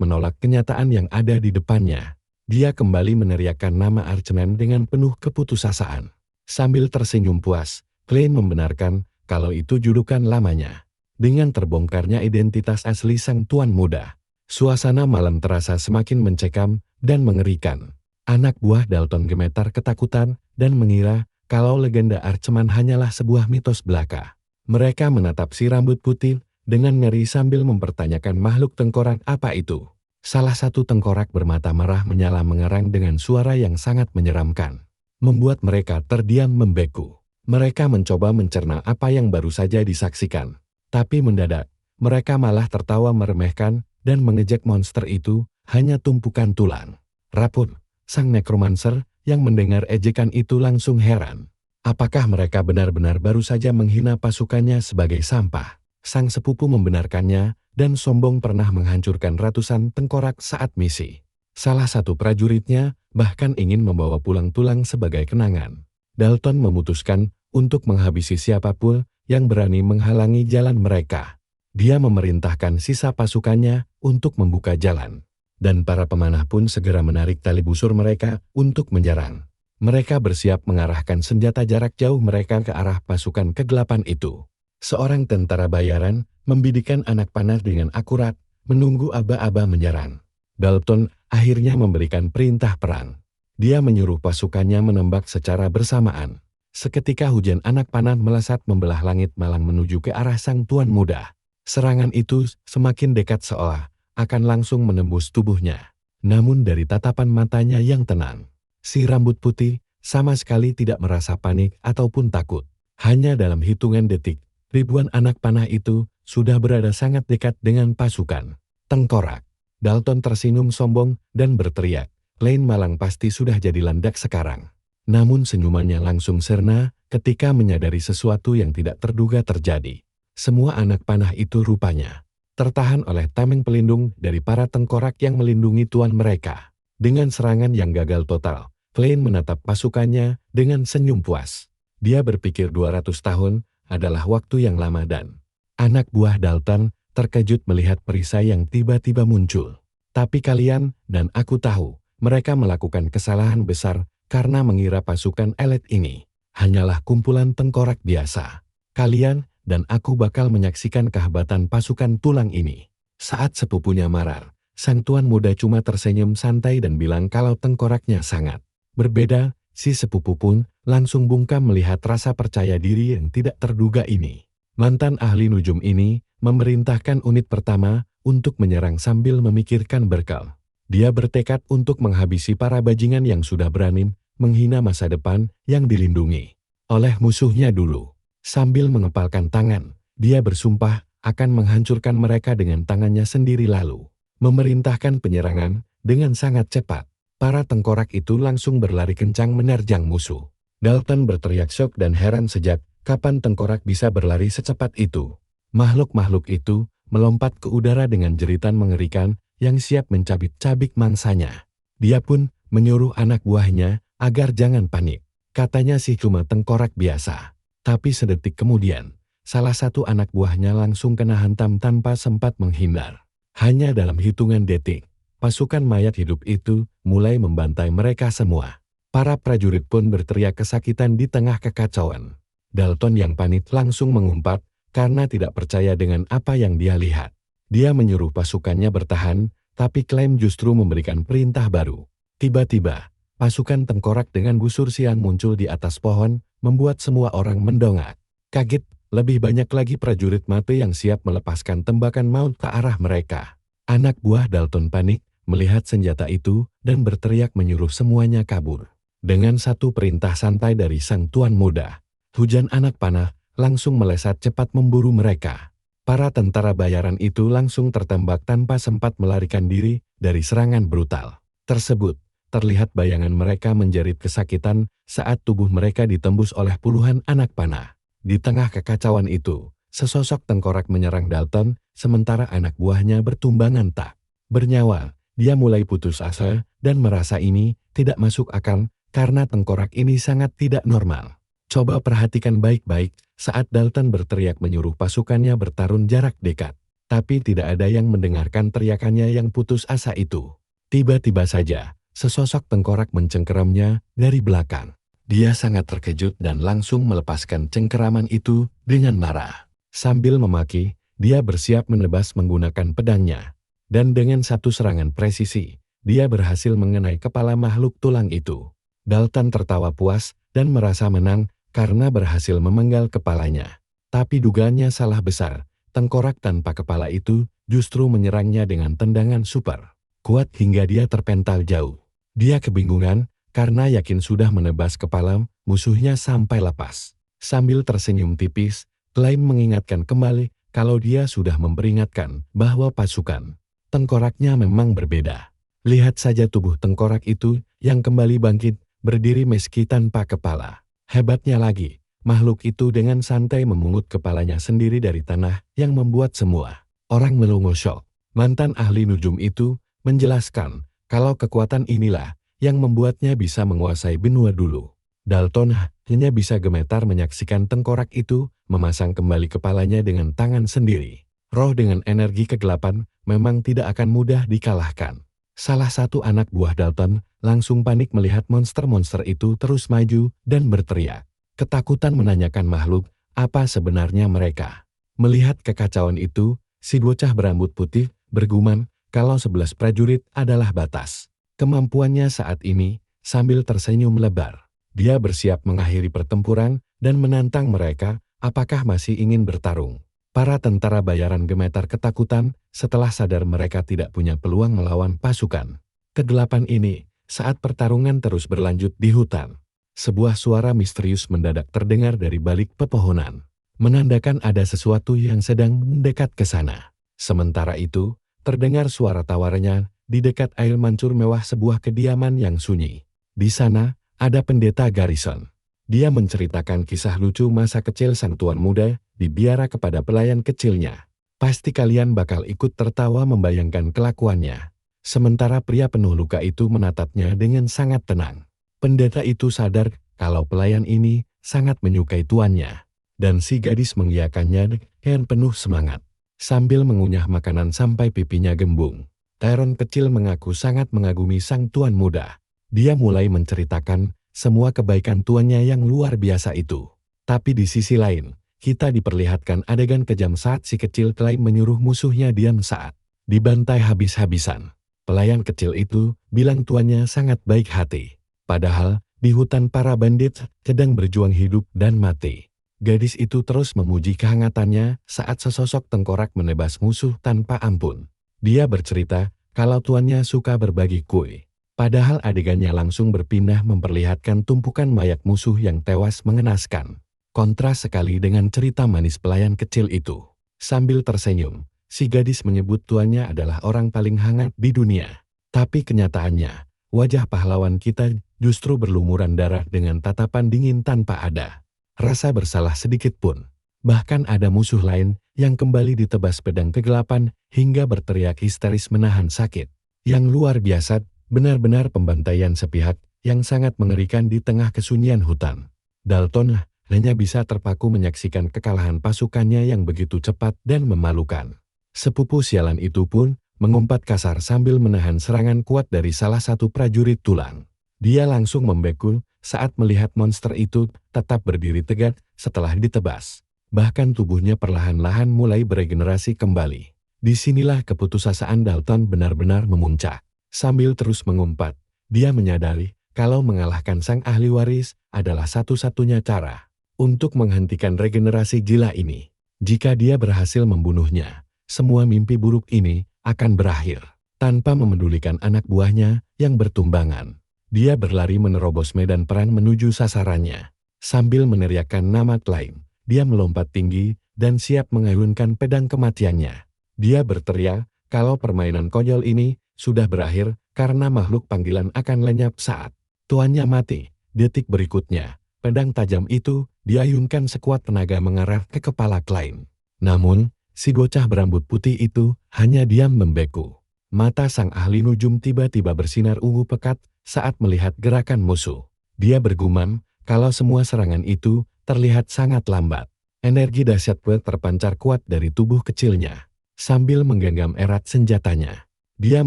menolak kenyataan yang ada di depannya. Dia kembali meneriakkan nama Archman dengan penuh keputusasaan. Sambil tersenyum puas, Klein membenarkan kalau itu julukan lamanya. Dengan terbongkarnya identitas asli sang tuan muda, suasana malam terasa semakin mencekam dan mengerikan. Anak buah Dalton gemetar ketakutan dan mengira kalau legenda Archman hanyalah sebuah mitos belaka. Mereka menatap si rambut putih dengan ngeri sambil mempertanyakan makhluk tengkorak apa itu. Salah satu tengkorak bermata merah menyala mengerang dengan suara yang sangat menyeramkan, membuat mereka terdiam membeku. Mereka mencoba mencerna apa yang baru saja disaksikan. Tapi mendadak, mereka malah tertawa meremehkan dan mengejek monster itu hanya tumpukan tulang. Rapun, sang nekromancer yang mendengar ejekan itu langsung heran. Apakah mereka benar-benar baru saja menghina pasukannya sebagai sampah? Sang sepupu membenarkannya dan sombong pernah menghancurkan ratusan tengkorak saat misi. Salah satu prajuritnya bahkan ingin membawa pulang tulang sebagai kenangan. Dalton memutuskan untuk menghabisi siapapun yang berani menghalangi jalan mereka. Dia memerintahkan sisa pasukannya untuk membuka jalan. Dan para pemanah pun segera menarik tali busur mereka untuk menyerang. Mereka bersiap mengarahkan senjata jarak jauh mereka ke arah pasukan kegelapan itu. Seorang tentara bayaran membidikan anak panah dengan akurat, menunggu aba-aba menyerang. Dalton akhirnya memberikan perintah perang. Dia menyuruh pasukannya menembak secara bersamaan. Seketika hujan anak panah melesat membelah langit malang menuju ke arah sang tuan muda. Serangan itu semakin dekat seolah akan langsung menembus tubuhnya. Namun dari tatapan matanya yang tenang, si rambut putih sama sekali tidak merasa panik ataupun takut. Hanya dalam hitungan detik, ribuan anak panah itu sudah berada sangat dekat dengan pasukan tengkorak. Dalton tersenyum sombong dan berteriak, "Lain malang pasti sudah jadi landak sekarang." Namun senyumannya langsung sirna ketika menyadari sesuatu yang tidak terduga terjadi. Semua anak panah itu rupanya tertahan oleh tameng pelindung dari para tengkorak yang melindungi tuan mereka. Dengan serangan yang gagal total, Klein menatap pasukannya dengan senyum puas. Dia berpikir 200 tahun adalah waktu yang lama dan anak buah Dalton terkejut melihat perisai yang tiba-tiba muncul. Tapi kalian dan aku tahu, mereka melakukan kesalahan besar karena mengira pasukan elit ini hanyalah kumpulan tengkorak biasa. Kalian dan aku bakal menyaksikan kehebatan pasukan tulang ini. Saat sepupunya marah, sang tuan muda cuma tersenyum santai dan bilang kalau tengkoraknya sangat berbeda. Si sepupu pun langsung bungkam melihat rasa percaya diri yang tidak terduga ini. Mantan ahli nujum ini memerintahkan unit pertama untuk menyerang sambil memikirkan berkal. Dia bertekad untuk menghabisi para bajingan yang sudah berani menghina masa depan yang dilindungi oleh musuhnya dulu. Sambil mengepalkan tangan, dia bersumpah akan menghancurkan mereka dengan tangannya sendiri lalu memerintahkan penyerangan dengan sangat cepat. Para tengkorak itu langsung berlari kencang menerjang musuh. Dalton berteriak syok dan heran sejak kapan tengkorak bisa berlari secepat itu. Makhluk-makhluk itu melompat ke udara dengan jeritan mengerikan yang siap mencabik-cabik mangsanya. Dia pun menyuruh anak buahnya agar jangan panik. Katanya sih cuma tengkorak biasa. Tapi sedetik kemudian, salah satu anak buahnya langsung kena hantam tanpa sempat menghindar. Hanya dalam hitungan detik, pasukan mayat hidup itu mulai membantai mereka semua. Para prajurit pun berteriak kesakitan di tengah kekacauan. Dalton yang panik langsung mengumpat karena tidak percaya dengan apa yang dia lihat. Dia menyuruh pasukannya bertahan, tapi Klein justru memberikan perintah baru. Tiba-tiba, pasukan tengkorak dengan busur siang muncul di atas pohon, membuat semua orang mendongak. Kaget, lebih banyak lagi prajurit mati yang siap melepaskan tembakan maut ke arah mereka. Anak buah Dalton panik melihat senjata itu dan berteriak menyuruh semuanya kabur. Dengan satu perintah santai dari sang tuan muda, hujan anak panah langsung melesat cepat memburu mereka. Para tentara bayaran itu langsung tertembak tanpa sempat melarikan diri dari serangan brutal tersebut. Terlihat bayangan mereka menjerit kesakitan saat tubuh mereka ditembus oleh puluhan anak panah. Di tengah kekacauan itu, sesosok tengkorak menyerang Dalton, sementara anak buahnya bertumbangan tak bernyawa. Dia mulai putus asa dan merasa ini tidak masuk akal karena tengkorak ini sangat tidak normal. Coba perhatikan baik-baik saat Dalton berteriak menyuruh pasukannya bertarung jarak dekat. Tapi tidak ada yang mendengarkan teriakannya yang putus asa itu. Tiba-tiba saja, sesosok tengkorak mencengkeramnya dari belakang. Dia sangat terkejut dan langsung melepaskan cengkeraman itu dengan marah. Sambil memaki, dia bersiap menebas menggunakan pedangnya. Dan dengan satu serangan presisi, dia berhasil mengenai kepala makhluk tulang itu. Dalton tertawa puas dan merasa menang karena berhasil memenggal kepalanya. Tapi dugaannya salah besar. Tengkorak tanpa kepala itu justru menyerangnya dengan tendangan super kuat hingga dia terpental jauh. Dia kebingungan karena yakin sudah menebas kepala musuhnya sampai lepas. Sambil tersenyum tipis, Klein mengingatkan kembali kalau dia sudah memperingatkan bahwa pasukan tengkoraknya memang berbeda. Lihat saja tubuh tengkorak itu yang kembali bangkit, berdiri meski tanpa kepala. Hebatnya lagi, makhluk itu dengan santai memungut kepalanya sendiri dari tanah yang membuat semua orang melongo syok. Mantan ahli nujum itu menjelaskan kalau kekuatan inilah yang membuatnya bisa menguasai benua dulu. Dalton hanya bisa gemetar menyaksikan tengkorak itu memasang kembali kepalanya dengan tangan sendiri. Roh dengan energi kegelapan memang tidak akan mudah dikalahkan. Salah satu anak buah Dalton langsung panik melihat monster-monster itu terus maju dan berteriak. Ketakutan menanyakan makhluk apa sebenarnya mereka. Melihat kekacauan itu, si bocah berambut putih bergumam kalau 11 prajurit adalah batas kemampuannya saat ini. Sambil tersenyum lebar, dia bersiap mengakhiri pertempuran dan menantang mereka. Apakah masih ingin bertarung? Para tentara bayaran gemetar ketakutan setelah sadar mereka tidak punya peluang melawan pasukan kegelapan ini. Saat pertarungan terus berlanjut di hutan, sebuah suara misterius mendadak terdengar dari balik pepohonan, menandakan ada sesuatu yang sedang mendekat ke sana. Sementara itu, terdengar suara tawarnya di dekat air mancur mewah sebuah kediaman yang sunyi. Di sana, ada pendeta Garrison. Dia menceritakan kisah lucu masa kecil sang tuan muda di biara kepada pelayan kecilnya. Pasti kalian bakal ikut tertawa membayangkan kelakuannya. Sementara pria penuh luka itu menatapnya dengan sangat tenang. Pendeta itu sadar kalau pelayan ini sangat menyukai tuannya. Dan si gadis mengiyakannya dengan penuh semangat. Sambil mengunyah makanan sampai pipinya gembung, Tyrone kecil mengaku sangat mengagumi sang tuan muda. Dia mulai menceritakan semua kebaikan tuannya yang luar biasa itu. Tapi di sisi lain, kita diperlihatkan adegan kejam saat si kecil Klein menyuruh musuhnya diam saat dibantai habis-habisan. Pelayan kecil itu bilang tuannya sangat baik hati. Padahal, di hutan para bandit sedang berjuang hidup dan mati. Gadis itu terus memuji kehangatannya saat sesosok tengkorak menebas musuh tanpa ampun. Dia bercerita kalau tuannya suka berbagi kue. Padahal adegannya langsung berpindah memperlihatkan tumpukan mayat musuh yang tewas mengenaskan. Kontras sekali dengan cerita manis pelayan kecil itu. Sambil tersenyum, si gadis menyebut tuannya adalah orang paling hangat di dunia. Tapi kenyataannya, wajah pahlawan kita justru berlumuran darah dengan tatapan dingin tanpa ada rasa bersalah sedikit pun. Bahkan ada musuh lain yang kembali ditebas pedang kegelapan hingga berteriak histeris menahan sakit. Yang luar biasa, benar-benar pembantaian sepihak yang sangat mengerikan di tengah kesunyian hutan. Dalton hanya bisa terpaku menyaksikan kekalahan pasukannya yang begitu cepat dan memalukan. Sepupu sialan itu pun mengumpat kasar sambil menahan serangan kuat dari salah satu prajurit tulang. Dia langsung membekul saat melihat monster itu tetap berdiri tegak setelah ditebas. Bahkan tubuhnya perlahan-lahan mulai beregenerasi kembali. Disinilah keputusasaan Dalton benar-benar memuncak. Sambil terus mengumpat, dia menyadari kalau mengalahkan sang ahli waris adalah satu-satunya cara untuk menghentikan regenerasi gila ini. Jika dia berhasil membunuhnya, semua mimpi buruk ini akan berakhir. Tanpa memedulikan anak buahnya yang bertumbangan, dia berlari menerobos medan perang menuju sasarannya. Sambil meneriakkan nama Klein, dia melompat tinggi dan siap mengayunkan pedang kematiannya. Dia berteriak kalau permainan konyol ini sudah berakhir karena makhluk panggilan akan lenyap saat tuannya mati. Detik berikutnya, pedang tajam itu diayunkan sekuat tenaga mengarah ke kepala Klein. Namun, si bocah berambut putih itu hanya diam membeku. Mata sang ahli nujum tiba-tiba bersinar ungu pekat saat melihat gerakan musuh. Dia bergumam kalau semua serangan itu terlihat sangat lambat. Energi dahsyat terpancar kuat dari tubuh kecilnya. Sambil menggenggam erat senjatanya, dia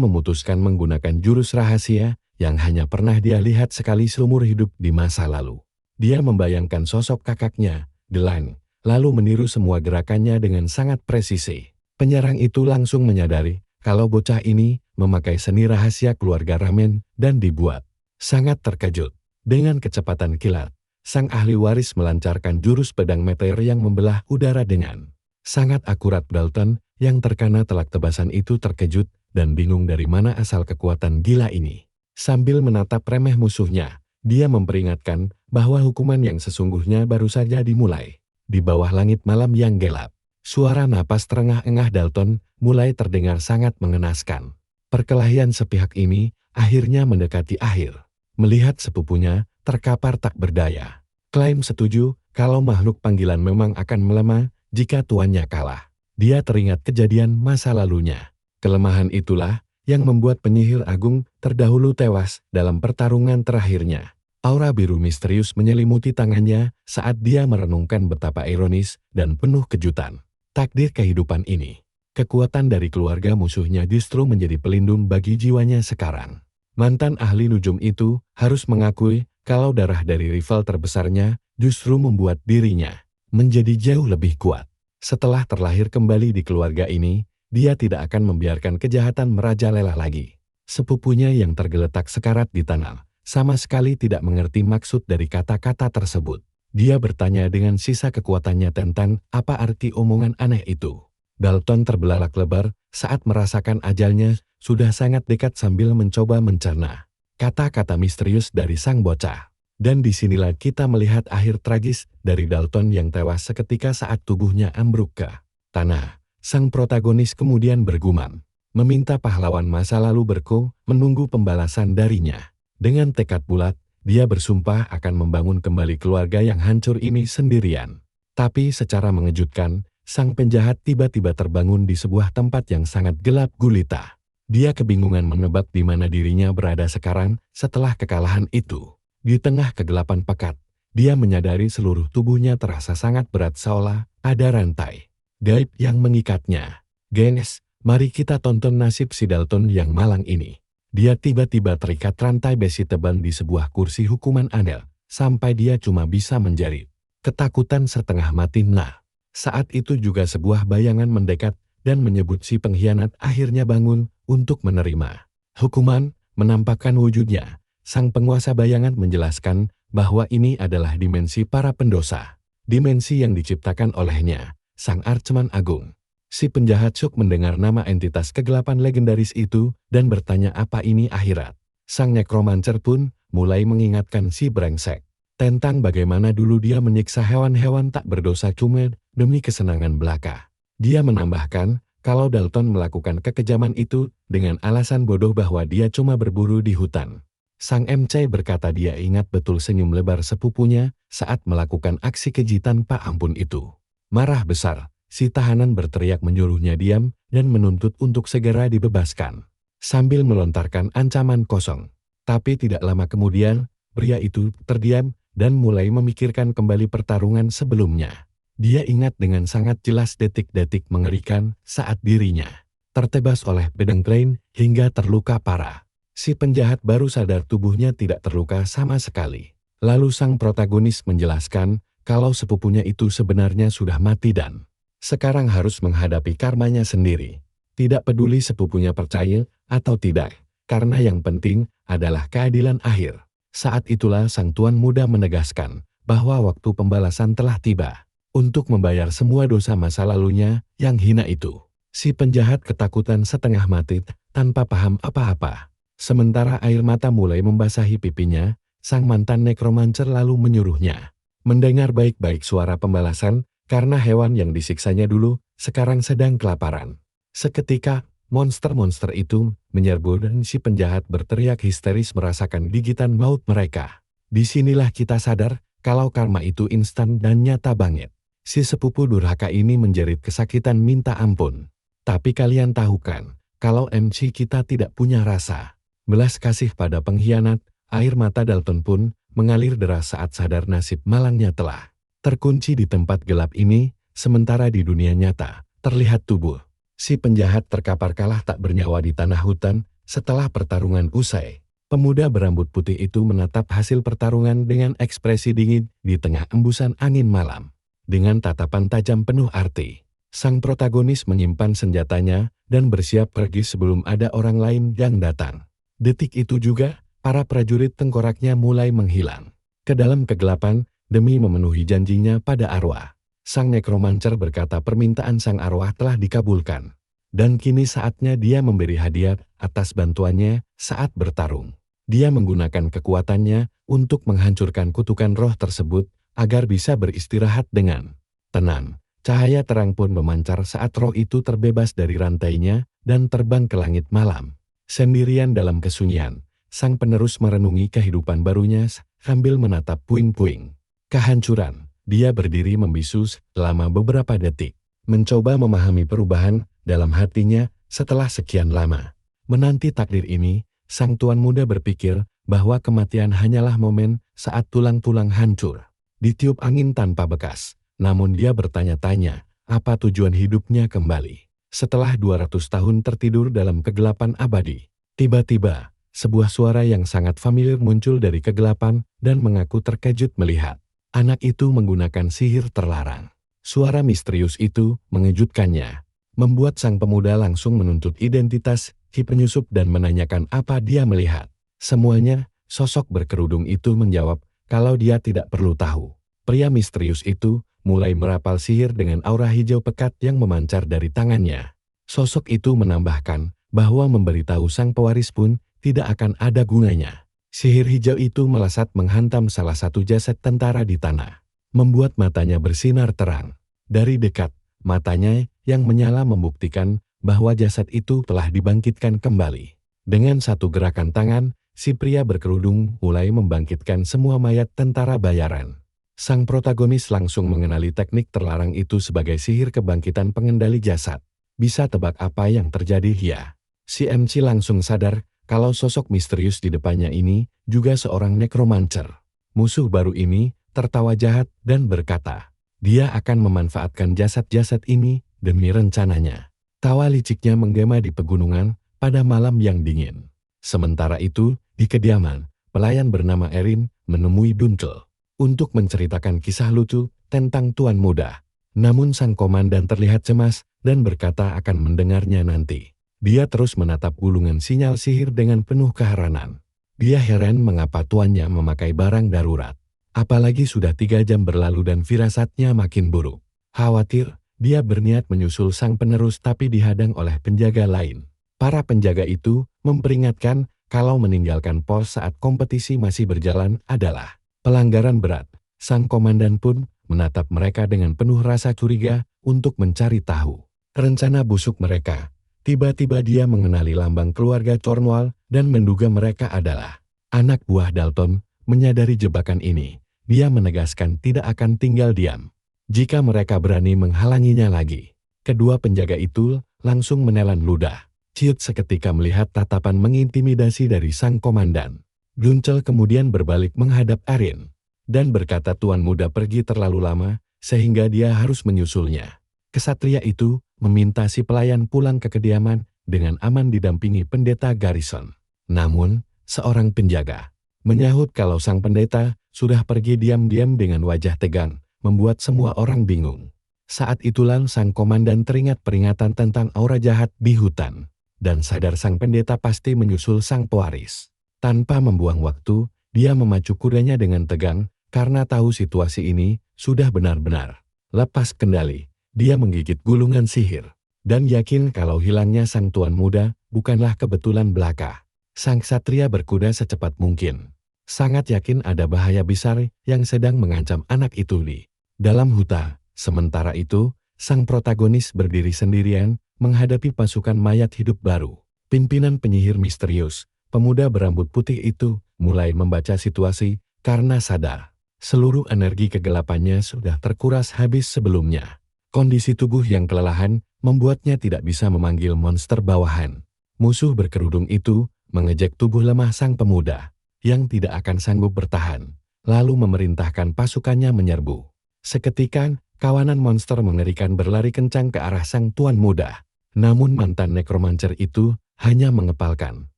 memutuskan menggunakan jurus rahasia yang hanya pernah dia lihat sekali seumur hidup di masa lalu. Dia membayangkan sosok kakaknya, Delan, lalu meniru semua gerakannya dengan sangat presisi. Penyerang itu langsung menyadari kalau bocah ini memakai seni rahasia keluarga Ramen dan dibuat. Sangat terkejut. Dengan kecepatan kilat, sang ahli waris melancarkan jurus pedang meteor yang membelah udara dengan sangat akurat. Dalton yang terkena telak tebasan itu terkejut dan bingung dari mana asal kekuatan gila ini. Sambil menatap remeh musuhnya, dia memperingatkan bahwa hukuman yang sesungguhnya baru saja dimulai. Di bawah langit malam yang gelap, suara napas terengah-engah Dalton mulai terdengar sangat mengenaskan. Perkelahian sepihak ini akhirnya mendekati akhir. Melihat sepupunya terkapar tak berdaya, Klein setuju kalau makhluk panggilan memang akan melemah jika tuannya kalah. Dia teringat kejadian masa lalunya. Kelemahan itulah yang membuat penyihir agung terdahulu tewas dalam pertarungan terakhirnya. Aura biru misterius menyelimuti tangannya saat dia merenungkan betapa ironis dan penuh kejutan takdir kehidupan ini. Kekuatan dari keluarga musuhnya justru menjadi pelindung bagi jiwanya sekarang. Mantan ahli nujum itu harus mengakui kalau darah dari rival terbesarnya justru membuat dirinya menjadi jauh lebih kuat. Setelah terlahir kembali di keluarga ini, dia tidak akan membiarkan kejahatan merajalela lagi. Sepupunya yang tergeletak sekarat di tanah sama sekali tidak mengerti maksud dari kata-kata tersebut. Dia bertanya dengan sisa kekuatannya tentang apa arti omongan aneh itu. Dalton terbelalak lebar saat merasakan ajalnya sudah sangat dekat sambil mencoba mencerna kata-kata misterius dari sang bocah. Dan disinilah kita melihat akhir tragis dari Dalton yang tewas seketika saat tubuhnya ambruk ke tanah. Sang protagonis kemudian bergumam, meminta pahlawan masa lalu Berko menunggu pembalasan darinya. Dengan tekad bulat, dia bersumpah akan membangun kembali keluarga yang hancur ini sendirian. Tapi secara mengejutkan, sang penjahat tiba-tiba terbangun di sebuah tempat yang sangat gelap gulita. Dia kebingungan menebak di mana dirinya berada sekarang setelah kekalahan itu. Di tengah kegelapan pekat, dia menyadari seluruh tubuhnya terasa sangat berat seolah ada rantai gaib yang mengikatnya. Gengs, mari kita tonton nasib si Dalton yang malang ini. Dia tiba-tiba terikat rantai besi tebal di sebuah kursi hukuman aneh, sampai dia cuma bisa menjerit. Ketakutan setengah mati. Nah, saat itu juga sebuah bayangan mendekat dan menyebut si pengkhianat akhirnya bangun untuk menerima hukuman. Menampakkan wujudnya, sang penguasa bayangan menjelaskan bahwa ini adalah dimensi para pendosa. Dimensi yang diciptakan olehnya, sang Archman Agung. Si penjahat syok mendengar nama entitas kegelapan legendaris itu dan bertanya apa ini akhirat. Sang nekromancer pun mulai mengingatkan si brengsek tentang bagaimana dulu dia menyiksa hewan-hewan tak berdosa cuma demi kesenangan belaka. Dia menambahkan kalau Dalton melakukan kekejaman itu dengan alasan bodoh bahwa dia cuma berburu di hutan. Sang MC berkata dia ingat betul senyum lebar sepupunya saat melakukan aksi keji tanpa ampun itu. Marah besar, si tahanan berteriak menyuruhnya diam dan menuntut untuk segera dibebaskan. Sambil melontarkan ancaman kosong. Tapi tidak lama kemudian, pria itu terdiam dan mulai memikirkan kembali pertarungan sebelumnya. Dia ingat dengan sangat jelas detik-detik mengerikan saat dirinya tertebas oleh pedang Klein hingga terluka parah. Si penjahat baru sadar tubuhnya tidak terluka sama sekali. Lalu sang protagonis menjelaskan kalau sepupunya itu sebenarnya sudah mati dan sekarang harus menghadapi karmanya sendiri. Tidak peduli sepupunya percaya atau tidak, karena yang penting adalah keadilan akhir. Saat itulah sang tuan muda menegaskan bahwa waktu pembalasan telah tiba untuk membayar semua dosa masa lalunya yang hina itu. Si penjahat ketakutan setengah mati tanpa paham apa-apa. Sementara air mata mulai membasahi pipinya, sang mantan nekromancer lalu menyuruhnya mendengar baik-baik suara pembalasan karena hewan yang disiksanya dulu sekarang sedang kelaparan. Seketika, monster-monster itu menyerbu dan si penjahat berteriak histeris merasakan gigitan maut mereka. Disinilah kita sadar kalau karma itu instan dan nyata banget. Si sepupu durhaka ini menjerit kesakitan minta ampun. Tapi kalian tahu kan, kalau MC kita tidak punya rasa belas kasih pada pengkhianat, air mata Dalton pun mengalir deras saat sadar nasib malangnya telah terkunci di tempat gelap ini, sementara di dunia nyata terlihat tubuh Si penjahat terkapar kalah tak bernyawa di tanah hutan. Setelah pertarungan usai, pemuda berambut putih itu menatap hasil pertarungan dengan ekspresi dingin di tengah embusan angin malam. Dengan tatapan tajam penuh arti, sang protagonis menyimpan senjatanya dan bersiap pergi sebelum ada orang lain yang datang. Detik itu juga, para prajurit tengkoraknya mulai menghilang ke dalam kegelapan demi memenuhi janjinya pada arwah. Sang nekromancer berkata permintaan sang arwah telah dikabulkan. Dan kini saatnya dia memberi hadiah atas bantuannya saat bertarung. Dia menggunakan kekuatannya untuk menghancurkan kutukan roh tersebut agar bisa beristirahat dengan tenang. Cahaya terang pun memancar saat roh itu terbebas dari rantainya dan terbang ke langit malam. Sendirian dalam kesunyian, sang penerus merenungi kehidupan barunya sambil menatap puing-puing kehancuran. Dia berdiri membisu selama beberapa detik, mencoba memahami perubahan dalam hatinya setelah sekian lama menanti takdir ini. Sang tuan muda berpikir bahwa kematian hanyalah momen saat tulang-tulang hancur, ditiup angin tanpa bekas. Namun dia bertanya-tanya, apa tujuan hidupnya kembali setelah 200 tahun tertidur dalam kegelapan abadi. Tiba-tiba, sebuah suara yang sangat familiar muncul dari kegelapan dan mengaku terkejut melihat anak itu menggunakan sihir terlarang. Suara misterius itu mengejutkannya, membuat sang pemuda langsung menuntut identitas si penyusup dan menanyakan apa dia melihat. Semuanya, sosok berkerudung itu menjawab kalau dia tidak perlu tahu. Pria misterius itu mulai merapal sihir dengan aura hijau pekat yang memancar dari tangannya. Sosok itu menambahkan bahwa memberitahu sang pewaris pun tidak akan ada gunanya. Sihir hijau itu melesat menghantam salah satu jasad tentara di tanah, membuat matanya bersinar terang. Dari dekat, matanya yang menyala membuktikan bahwa jasad itu telah dibangkitkan kembali. Dengan satu gerakan tangan, si pria berkerudung mulai membangkitkan semua mayat tentara bayaran. Sang protagonis langsung mengenali teknik terlarang itu sebagai sihir kebangkitan pengendali jasad. Bisa tebak apa yang terjadi ya? Si MC langsung sadar kalau sosok misterius di depannya ini juga seorang nekromancer. Musuh baru ini tertawa jahat dan berkata, dia akan memanfaatkan jasad-jasad ini demi rencananya. Tawa liciknya menggema di pegunungan pada malam yang dingin. Sementara itu, di kediaman, pelayan bernama Erin menemui Dunkel untuk menceritakan kisah lucu tentang tuan muda. Namun sang komandan terlihat cemas dan berkata akan mendengarnya nanti. Dia terus menatap gulungan sinyal sihir dengan penuh keheranan. Dia heran mengapa tuannya memakai barang darurat. Apalagi sudah 3 jam berlalu dan firasatnya makin buruk. Khawatir, dia berniat menyusul sang penerus tapi dihadang oleh penjaga lain. Para penjaga itu memperingatkan kalau meninggalkan pos saat kompetisi masih berjalan adalah pelanggaran berat. Sang komandan pun menatap mereka dengan penuh rasa curiga untuk mencari tahu rencana busuk mereka. Tiba-tiba dia mengenali lambang keluarga Cornwall dan menduga mereka adalah anak buah Dalton. Menyadari jebakan ini, dia menegaskan tidak akan tinggal diam jika mereka berani menghalanginya lagi. Kedua penjaga itu langsung menelan ludah. Ciut seketika melihat tatapan mengintimidasi dari sang komandan. Dunkel kemudian berbalik menghadap Erin dan berkata tuan muda pergi terlalu lama sehingga dia harus menyusulnya. Kesatria itu meminta si pelayan pulang ke kediaman dengan aman didampingi pendeta Garrison. Namun, seorang penjaga menyahut kalau sang pendeta sudah pergi diam-diam dengan wajah tegang, membuat semua orang bingung. Saat itulah sang komandan teringat peringatan tentang aura jahat di hutan, dan sadar sang pendeta pasti menyusul sang pewaris. Tanpa membuang waktu, dia memacu kudanya dengan tegang, karena tahu situasi ini sudah benar-benar lepas kendali. Dia menggigit gulungan sihir, dan yakin kalau hilangnya sang tuan muda bukanlah kebetulan belaka. Sang ksatria berkuda secepat mungkin. Sangat yakin ada bahaya besar yang sedang mengancam anak itu di dalam hutan. Sementara itu, sang protagonis berdiri sendirian menghadapi pasukan mayat hidup baru. Pimpinan penyihir misterius, pemuda berambut putih itu, mulai membaca situasi karena sadar seluruh energi kegelapannya sudah terkuras habis sebelumnya. Kondisi tubuh yang kelelahan membuatnya tidak bisa memanggil monster bawahan. Musuh berkerudung itu mengejek tubuh lemah sang pemuda yang tidak akan sanggup bertahan, lalu memerintahkan pasukannya menyerbu. Seketika, kawanan monster mengerikan berlari kencang ke arah sang tuan muda. Namun mantan nekromancer itu hanya mengepalkan.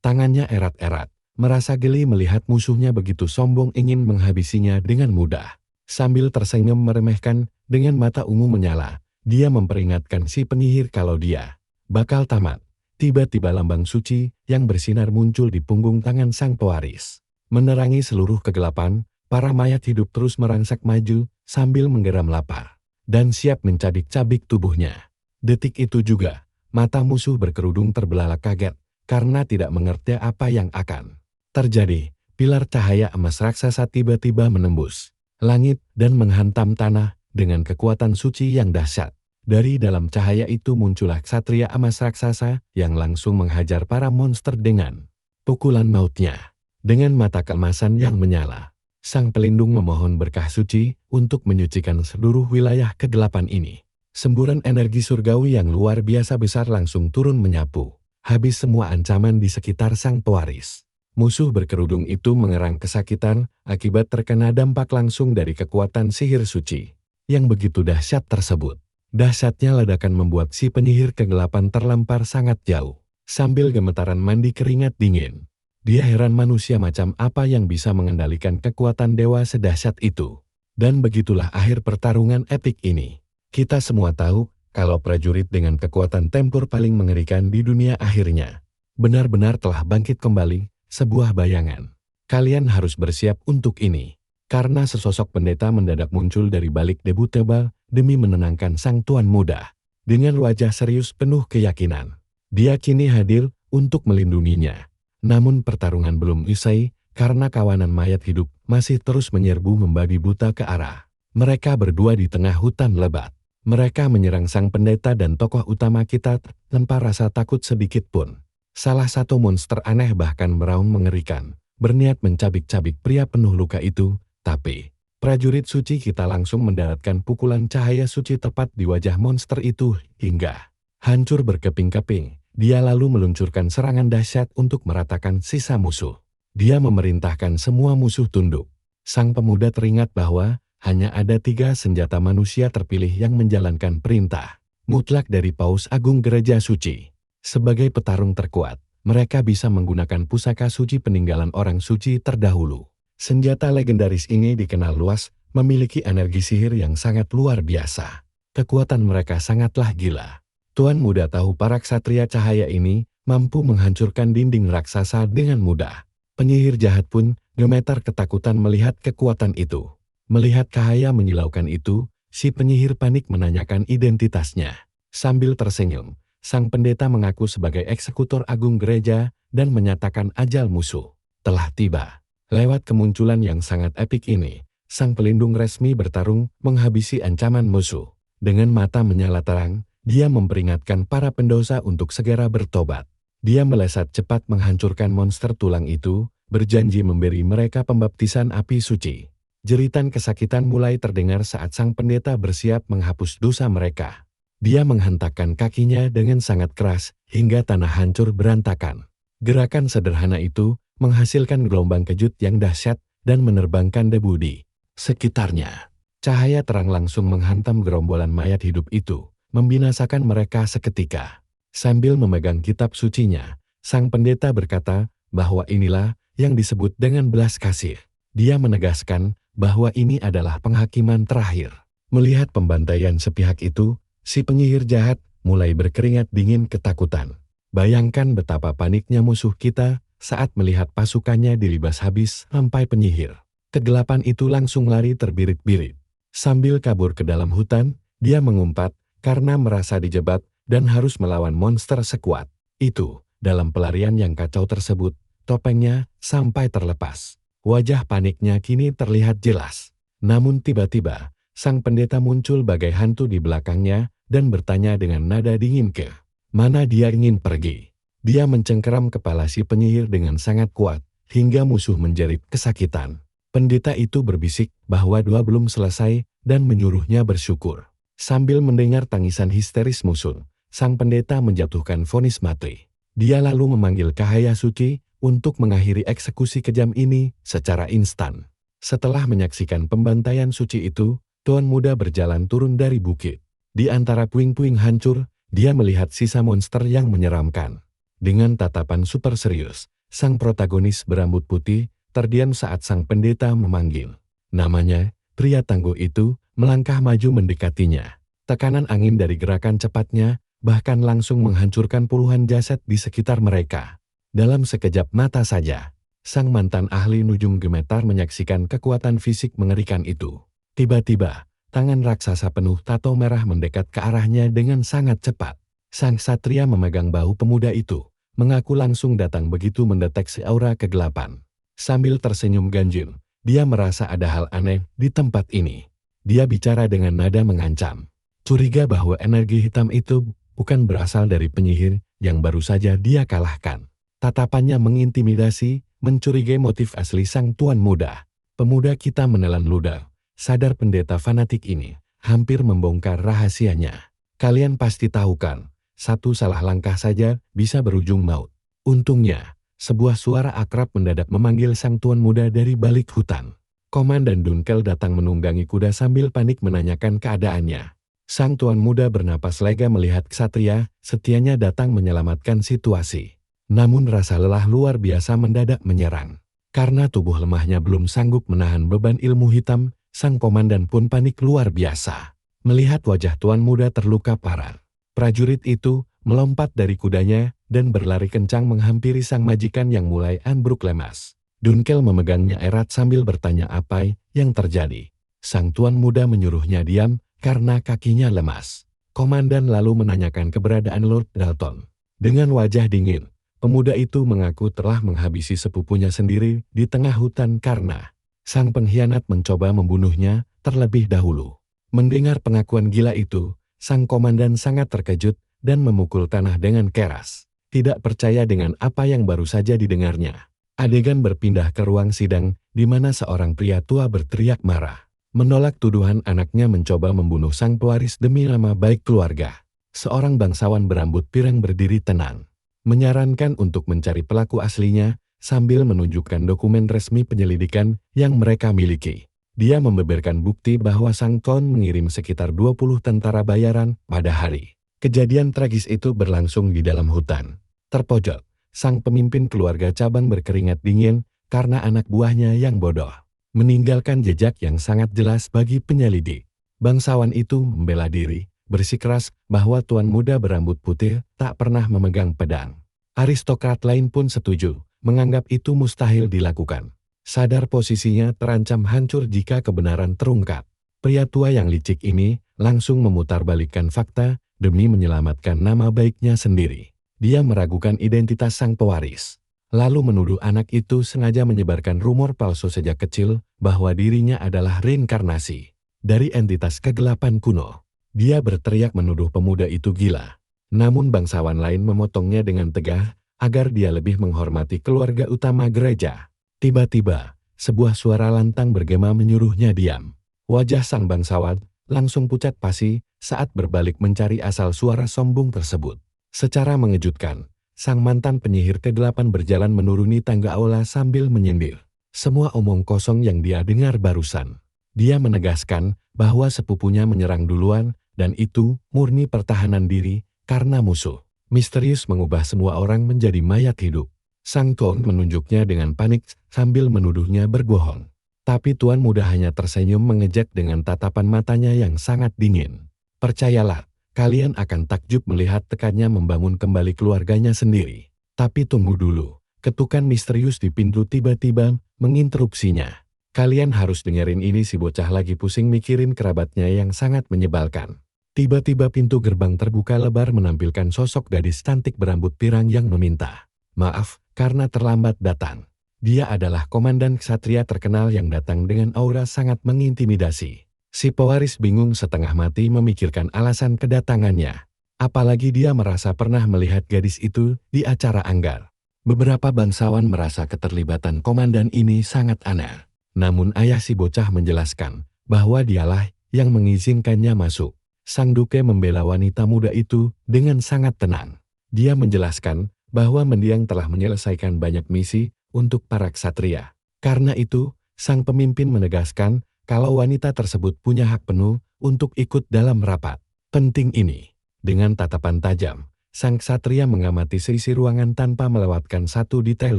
Tangannya erat-erat, merasa geli melihat musuhnya begitu sombong ingin menghabisinya dengan mudah. Sambil tersenyum meremehkan, dengan mata ungu menyala, dia memperingatkan si penyihir kalau dia bakal tamat. Tiba-tiba lambang suci yang bersinar muncul di punggung tangan sang pewaris. Menerangi seluruh kegelapan, para mayat hidup terus merangsak maju sambil menggeram lapar dan siap mencabik-cabik tubuhnya. Detik itu juga, mata musuh berkerudung terbelalak kaget karena tidak mengerti apa yang akan terjadi. Pilar cahaya emas raksasa tiba-tiba menembus langit dan menghantam tanah dengan kekuatan suci yang dahsyat. Dari dalam cahaya itu muncullah ksatria emas raksasa yang langsung menghajar para monster dengan pukulan mautnya. Dengan mata keemasan yang menyala, sang pelindung memohon berkah suci untuk menyucikan seluruh wilayah kegelapan ini. Semburan energi surgawi yang luar biasa besar langsung turun menyapu habis semua ancaman di sekitar sang pewaris. Musuh berkerudung itu mengerang kesakitan akibat terkena dampak langsung dari kekuatan sihir suci yang begitu dahsyat tersebut. Dahsyatnya ledakan membuat si penyihir kegelapan terlempar sangat jauh. Sambil gemetaran mandi keringat dingin, dia heran manusia macam apa yang bisa mengendalikan kekuatan dewa sedahsyat itu. Dan begitulah akhir pertarungan epik ini. Kita semua tahu kalau prajurit dengan kekuatan tempur paling mengerikan di dunia akhirnya benar-benar telah bangkit kembali, sebuah bayangan. Kalian harus bersiap untuk ini. Karena sesosok pendeta mendadak muncul dari balik debu tebal demi menenangkan sang tuan muda. Dengan wajah serius penuh keyakinan, dia kini hadir untuk melindunginya. Namun pertarungan belum usai karena kawanan mayat hidup masih terus menyerbu membabi buta ke arah mereka berdua di tengah hutan lebat. Mereka menyerang sang pendeta dan tokoh utama kita tanpa rasa takut sedikit pun. Salah satu monster aneh bahkan meraung mengerikan, berniat mencabik-cabik pria penuh luka itu. Tapi, prajurit suci kita langsung mendaratkan pukulan cahaya suci tepat di wajah monster itu hingga hancur berkeping-keping. Dia lalu meluncurkan serangan dahsyat untuk meratakan sisa musuh. Dia memerintahkan semua musuh tunduk. Sang pemuda teringat bahwa hanya ada 3 senjata manusia terpilih yang menjalankan perintah mutlak dari Paus Agung Gereja Suci. Sebagai petarung terkuat, mereka bisa menggunakan pusaka suci peninggalan orang suci terdahulu. Senjata legendaris ini dikenal luas, memiliki energi sihir yang sangat luar biasa. Kekuatan mereka sangatlah gila. Tuan muda tahu para ksatria cahaya ini mampu menghancurkan dinding raksasa dengan mudah. Penyihir jahat pun gemetar ketakutan melihat kekuatan itu. Melihat cahaya menyilaukan itu, si penyihir panik menanyakan identitasnya. Sambil tersenyum, sang pendeta mengaku sebagai eksekutor agung gereja dan menyatakan ajal musuh telah tiba. Lewat kemunculan yang sangat epik ini, sang pelindung resmi bertarung menghabisi ancaman musuh. Dengan mata menyala terang, dia memperingatkan para pendosa untuk segera bertobat. Dia melesat cepat menghancurkan monster tulang itu, berjanji memberi mereka pembaptisan api suci. Jeritan kesakitan mulai terdengar saat sang pendeta bersiap menghapus dosa mereka. Dia menghentakkan kakinya dengan sangat keras, hingga tanah hancur berantakan. Gerakan sederhana itu menghasilkan gelombang kejut yang dahsyat dan menerbangkan debu di sekitarnya. Cahaya terang langsung menghantam gerombolan mayat hidup itu, membinasakan mereka seketika. Sambil memegang kitab sucinya, sang pendeta berkata bahwa inilah yang disebut dengan belas kasih. Dia menegaskan bahwa ini adalah penghakiman terakhir. Melihat pembantaian sepihak itu, si penyihir jahat mulai berkeringat dingin ketakutan. Bayangkan betapa paniknya musuh kita saat melihat pasukannya dilibas habis sampai penyihir. Kegelapan itu langsung lari terbirit-birit. Sambil kabur ke dalam hutan, dia mengumpat karena merasa dijebak dan harus melawan monster sekuat itu. Dalam pelarian yang kacau tersebut, topengnya sampai terlepas. Wajah paniknya kini terlihat jelas. Namun tiba-tiba, sang pendeta muncul bagai hantu di belakangnya dan bertanya dengan nada dingin ke mana dia ingin pergi. Dia mencengkeram kepala si penyihir dengan sangat kuat, hingga musuh menjerit kesakitan. Pendeta itu berbisik bahwa doa belum selesai dan menyuruhnya bersyukur. Sambil mendengar tangisan histeris musuh, sang pendeta menjatuhkan vonis mati. Dia lalu memanggil cahaya suci untuk mengakhiri eksekusi kejam ini secara instan. Setelah menyaksikan pembantaian suci itu, tuan muda berjalan turun dari bukit. Di antara puing-puing hancur, Dia melihat sisa monster yang menyeramkan. Dengan tatapan super serius, sang protagonis berambut putih terdiam saat sang pendeta memanggil namanya. Pria tangguh itu melangkah maju mendekatinya. Tekanan angin dari gerakan cepatnya bahkan langsung menghancurkan puluhan jasad di sekitar mereka. Dalam sekejap mata saja, sang mantan ahli nujum gemetar menyaksikan kekuatan fisik mengerikan itu. Tiba-tiba, tangan raksasa penuh tato merah mendekat ke arahnya dengan sangat cepat. Sang satria memegang bahu pemuda itu, mengaku langsung datang begitu mendeteksi aura kegelapan. Sambil tersenyum ganjil, dia merasa ada hal aneh di tempat ini. Dia bicara dengan nada mengancam. Curiga bahwa energi hitam itu bukan berasal dari penyihir yang baru saja dia kalahkan. Tatapannya mengintimidasi, mencurigai motif asli sang tuan muda. Pemuda kita menelan ludah, sadar pendeta fanatik ini hampir membongkar rahasianya. Kalian pasti tahu kan, satu salah langkah saja bisa berujung maut. Untungnya, sebuah suara akrab mendadak memanggil sang tuan muda dari balik hutan. Komandan Dunkel datang menunggangi kuda sambil panik menanyakan keadaannya. Sang tuan muda bernapas lega melihat ksatria setianya datang menyelamatkan situasi. Namun rasa lelah luar biasa mendadak menyerang. Karena tubuh lemahnya belum sanggup menahan beban ilmu hitam, sang komandan pun panik luar biasa. Melihat wajah tuan muda terluka parah, prajurit itu melompat dari kudanya dan berlari kencang menghampiri sang majikan yang mulai ambruk lemas. Dunkel memegangnya erat sambil bertanya apa yang terjadi. Sang tuan muda menyuruhnya diam karena kakinya lemas. Komandan lalu menanyakan keberadaan Lord Dalton. Dengan wajah dingin, pemuda itu mengaku telah menghabisi sepupunya sendiri di tengah hutan karena sang pengkhianat mencoba membunuhnya terlebih dahulu. Mendengar pengakuan gila itu, sang komandan sangat terkejut dan memukul tanah dengan keras. Tidak percaya dengan apa yang baru saja didengarnya. Adegan berpindah ke ruang sidang, di mana seorang pria tua berteriak marah. Menolak tuduhan anaknya mencoba membunuh sang pewaris demi nama baik keluarga. Seorang bangsawan berambut pirang berdiri tenang. Menyarankan untuk mencari pelaku aslinya, sambil menunjukkan dokumen resmi penyelidikan yang mereka miliki. Dia membeberkan bukti bahwa sang Kon mengirim sekitar 20 tentara bayaran pada hari. Kejadian tragis itu berlangsung di dalam hutan. Terpojok, sang pemimpin keluarga cabang berkeringat dingin karena anak buahnya yang bodoh meninggalkan jejak yang sangat jelas bagi penyelidik. Bangsawan itu membela diri, bersikeras bahwa tuan muda berambut putih tak pernah memegang pedang. Aristokrat lain pun setuju, menganggap itu mustahil dilakukan. Sadar posisinya terancam hancur jika kebenaran terungkap. Pria tua yang licik ini langsung memutarbalikkan fakta demi menyelamatkan nama baiknya sendiri. Dia meragukan identitas sang pewaris, lalu menuduh anak itu sengaja menyebarkan rumor palsu sejak kecil bahwa dirinya adalah reinkarnasi dari entitas kegelapan kuno. Dia berteriak menuduh pemuda itu gila. Namun bangsawan lain memotongnya dengan tegas agar dia lebih menghormati keluarga utama gereja. Tiba-tiba, sebuah suara lantang bergema menyuruhnya diam. Wajah sang bangsawan langsung pucat pasi saat berbalik mencari asal suara sombong tersebut. Secara mengejutkan, sang mantan penyihir ke-8 berjalan menuruni tangga aula sambil menyindir. Semua omong kosong yang dia dengar barusan. Dia menegaskan bahwa sepupunya menyerang duluan dan itu murni pertahanan diri karena musuh misterius mengubah semua orang menjadi mayat hidup. Sang Tuan menunjuknya dengan panik sambil menuduhnya berbohong. Tapi tuan muda hanya tersenyum mengejek dengan tatapan matanya yang sangat dingin. Percayalah, kalian akan takjub melihat tekannya membangun kembali keluarganya sendiri. Tapi tunggu dulu, ketukan misterius di pintu tiba-tiba menginterupsinya. Kalian harus dengerin ini, si bocah lagi pusing mikirin kerabatnya yang sangat menyebalkan. Tiba-tiba pintu gerbang terbuka lebar menampilkan sosok gadis cantik berambut pirang yang meminta maaf karena terlambat datang. Dia adalah komandan ksatria terkenal yang datang dengan aura sangat mengintimidasi. Si pewaris bingung setengah mati memikirkan alasan kedatangannya. Apalagi dia merasa pernah melihat gadis itu di acara anggar. Beberapa bangsawan merasa keterlibatan komandan ini sangat aneh. Namun ayah si bocah menjelaskan bahwa dialah yang mengizinkannya masuk. Sang duke membela wanita muda itu dengan sangat tenang. Dia menjelaskan bahwa mendiang telah menyelesaikan banyak misi untuk para ksatria. Karena itu, sang pemimpin menegaskan kalau wanita tersebut punya hak penuh untuk ikut dalam rapat penting ini. Dengan tatapan tajam, sang ksatria mengamati seisi ruangan tanpa melewatkan satu detail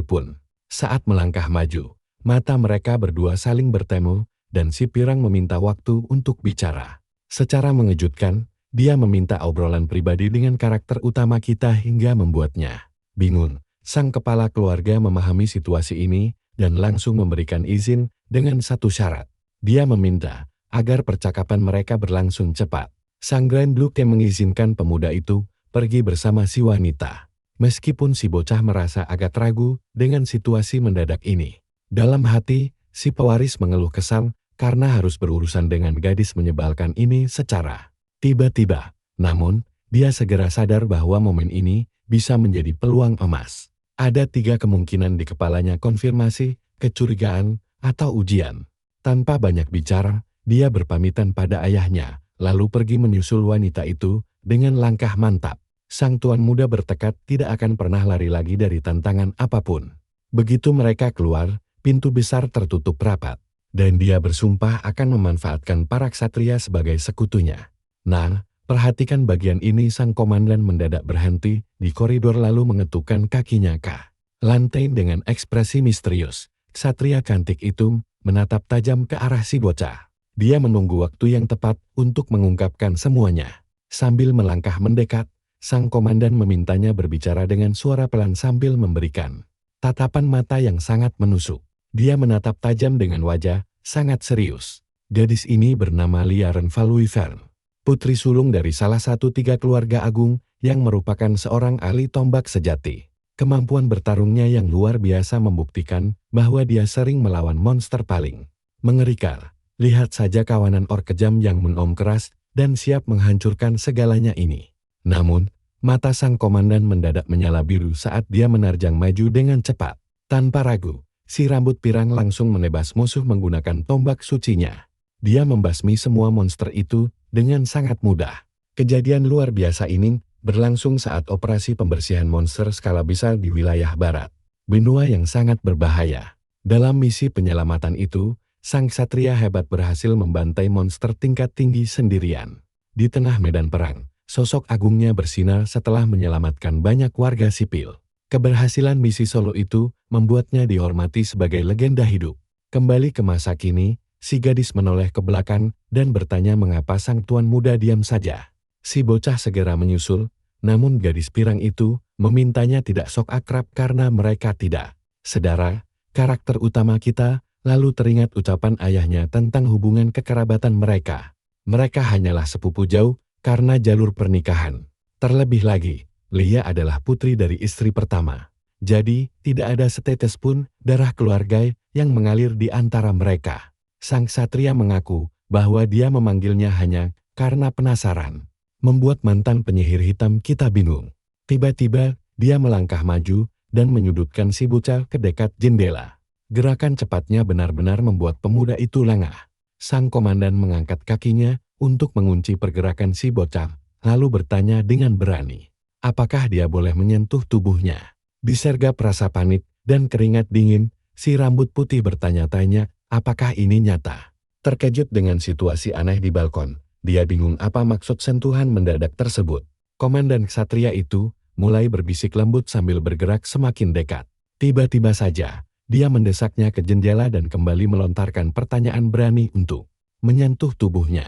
pun. Saat melangkah maju, mata mereka berdua saling bertemu, dan si pirang meminta waktu untuk bicara. Secara mengejutkan, dia meminta obrolan pribadi dengan karakter utama kita hingga membuatnya bingung. Sang kepala keluarga memahami situasi ini, dan langsung memberikan izin dengan satu syarat. Dia meminta agar percakapan mereka berlangsung cepat. Sang Grand Duke mengizinkan pemuda itu pergi bersama si wanita. Meskipun si bocah merasa agak ragu dengan situasi mendadak ini. Dalam hati, si pewaris mengeluh kesal karena harus berurusan dengan gadis menyebalkan ini secara tiba-tiba. Namun, dia segera sadar bahwa momen ini bisa menjadi peluang emas. Ada 3 kemungkinan di kepalanya: konfirmasi, kecurigaan, atau ujian. Tanpa banyak bicara, dia berpamitan pada ayahnya, lalu pergi menyusul wanita itu dengan langkah mantap. Sang tuan muda bertekad tidak akan pernah lari lagi dari tantangan apapun. Begitu mereka keluar, pintu besar tertutup rapat, dan dia bersumpah akan memanfaatkan para ksatria sebagai sekutunya. Nah, perhatikan bagian ini. Sang komandan mendadak berhenti di koridor lalu mengetukkan kakinya ke lantai dengan ekspresi misterius. Ksatria cantik itu menatap tajam ke arah si bocah. Dia menunggu waktu yang tepat untuk mengungkapkan semuanya. Sambil melangkah mendekat, sang komandan memintanya berbicara dengan suara pelan sambil memberikan tatapan mata yang sangat menusuk. Dia menatap tajam dengan wajah sangat serius. Gadis ini bernama Liaren Valuivern, putri sulung dari salah satu 3 keluarga agung yang merupakan seorang ahli tombak sejati. Kemampuan bertarungnya yang luar biasa membuktikan bahwa dia sering melawan monster paling mengerikan. Lihat saja kawanan orc kejam yang mengaum keras dan siap menghancurkan segalanya ini. Namun, mata sang komandan mendadak menyala biru saat dia menerjang maju dengan cepat. Tanpa ragu, si rambut pirang langsung menebas musuh menggunakan tombak sucinya. Dia membasmi semua monster itu dengan sangat mudah. Kejadian luar biasa ini berlangsung saat operasi pembersihan monster skala besar di wilayah barat, benua yang sangat berbahaya. Dalam misi penyelamatan itu, sang ksatria hebat berhasil membantai monster tingkat tinggi sendirian. Di tengah medan perang, sosok agungnya bersinar setelah menyelamatkan banyak warga sipil. Keberhasilan misi solo itu membuatnya dihormati sebagai legenda hidup. Kembali ke masa kini, si gadis menoleh ke belakang dan bertanya mengapa sang tuan muda diam saja. Si bocah segera menyusul, namun gadis pirang itu memintanya tidak sok akrab karena mereka tidak sedara karakter utama kita. Lalu teringat ucapan ayahnya tentang hubungan kekerabatan mereka. Mereka hanyalah sepupu jauh karena jalur pernikahan. Terlebih lagi, Lia adalah putri dari istri pertama. Jadi, tidak ada setetes pun darah keluarga yang mengalir di antara mereka. Sang ksatria mengaku bahwa dia memanggilnya hanya karena penasaran. Membuat mantan penyihir hitam kita bingung. Tiba-tiba, dia melangkah maju dan menyudutkan si bocah ke dekat jendela. Gerakan cepatnya benar-benar membuat pemuda itu lengah. Sang komandan mengangkat kakinya untuk mengunci pergerakan si bocah, lalu bertanya dengan berani. Apakah dia boleh menyentuh tubuhnya? Disergap rasa panik dan keringat dingin, si rambut putih bertanya-tanya, apakah ini nyata? Terkejut dengan situasi aneh di balkon, dia bingung apa maksud sentuhan mendadak tersebut. Komandan ksatria itu mulai berbisik lembut sambil bergerak semakin dekat. Tiba-tiba saja, dia mendesaknya ke jendela dan kembali melontarkan pertanyaan berani untuk menyentuh tubuhnya.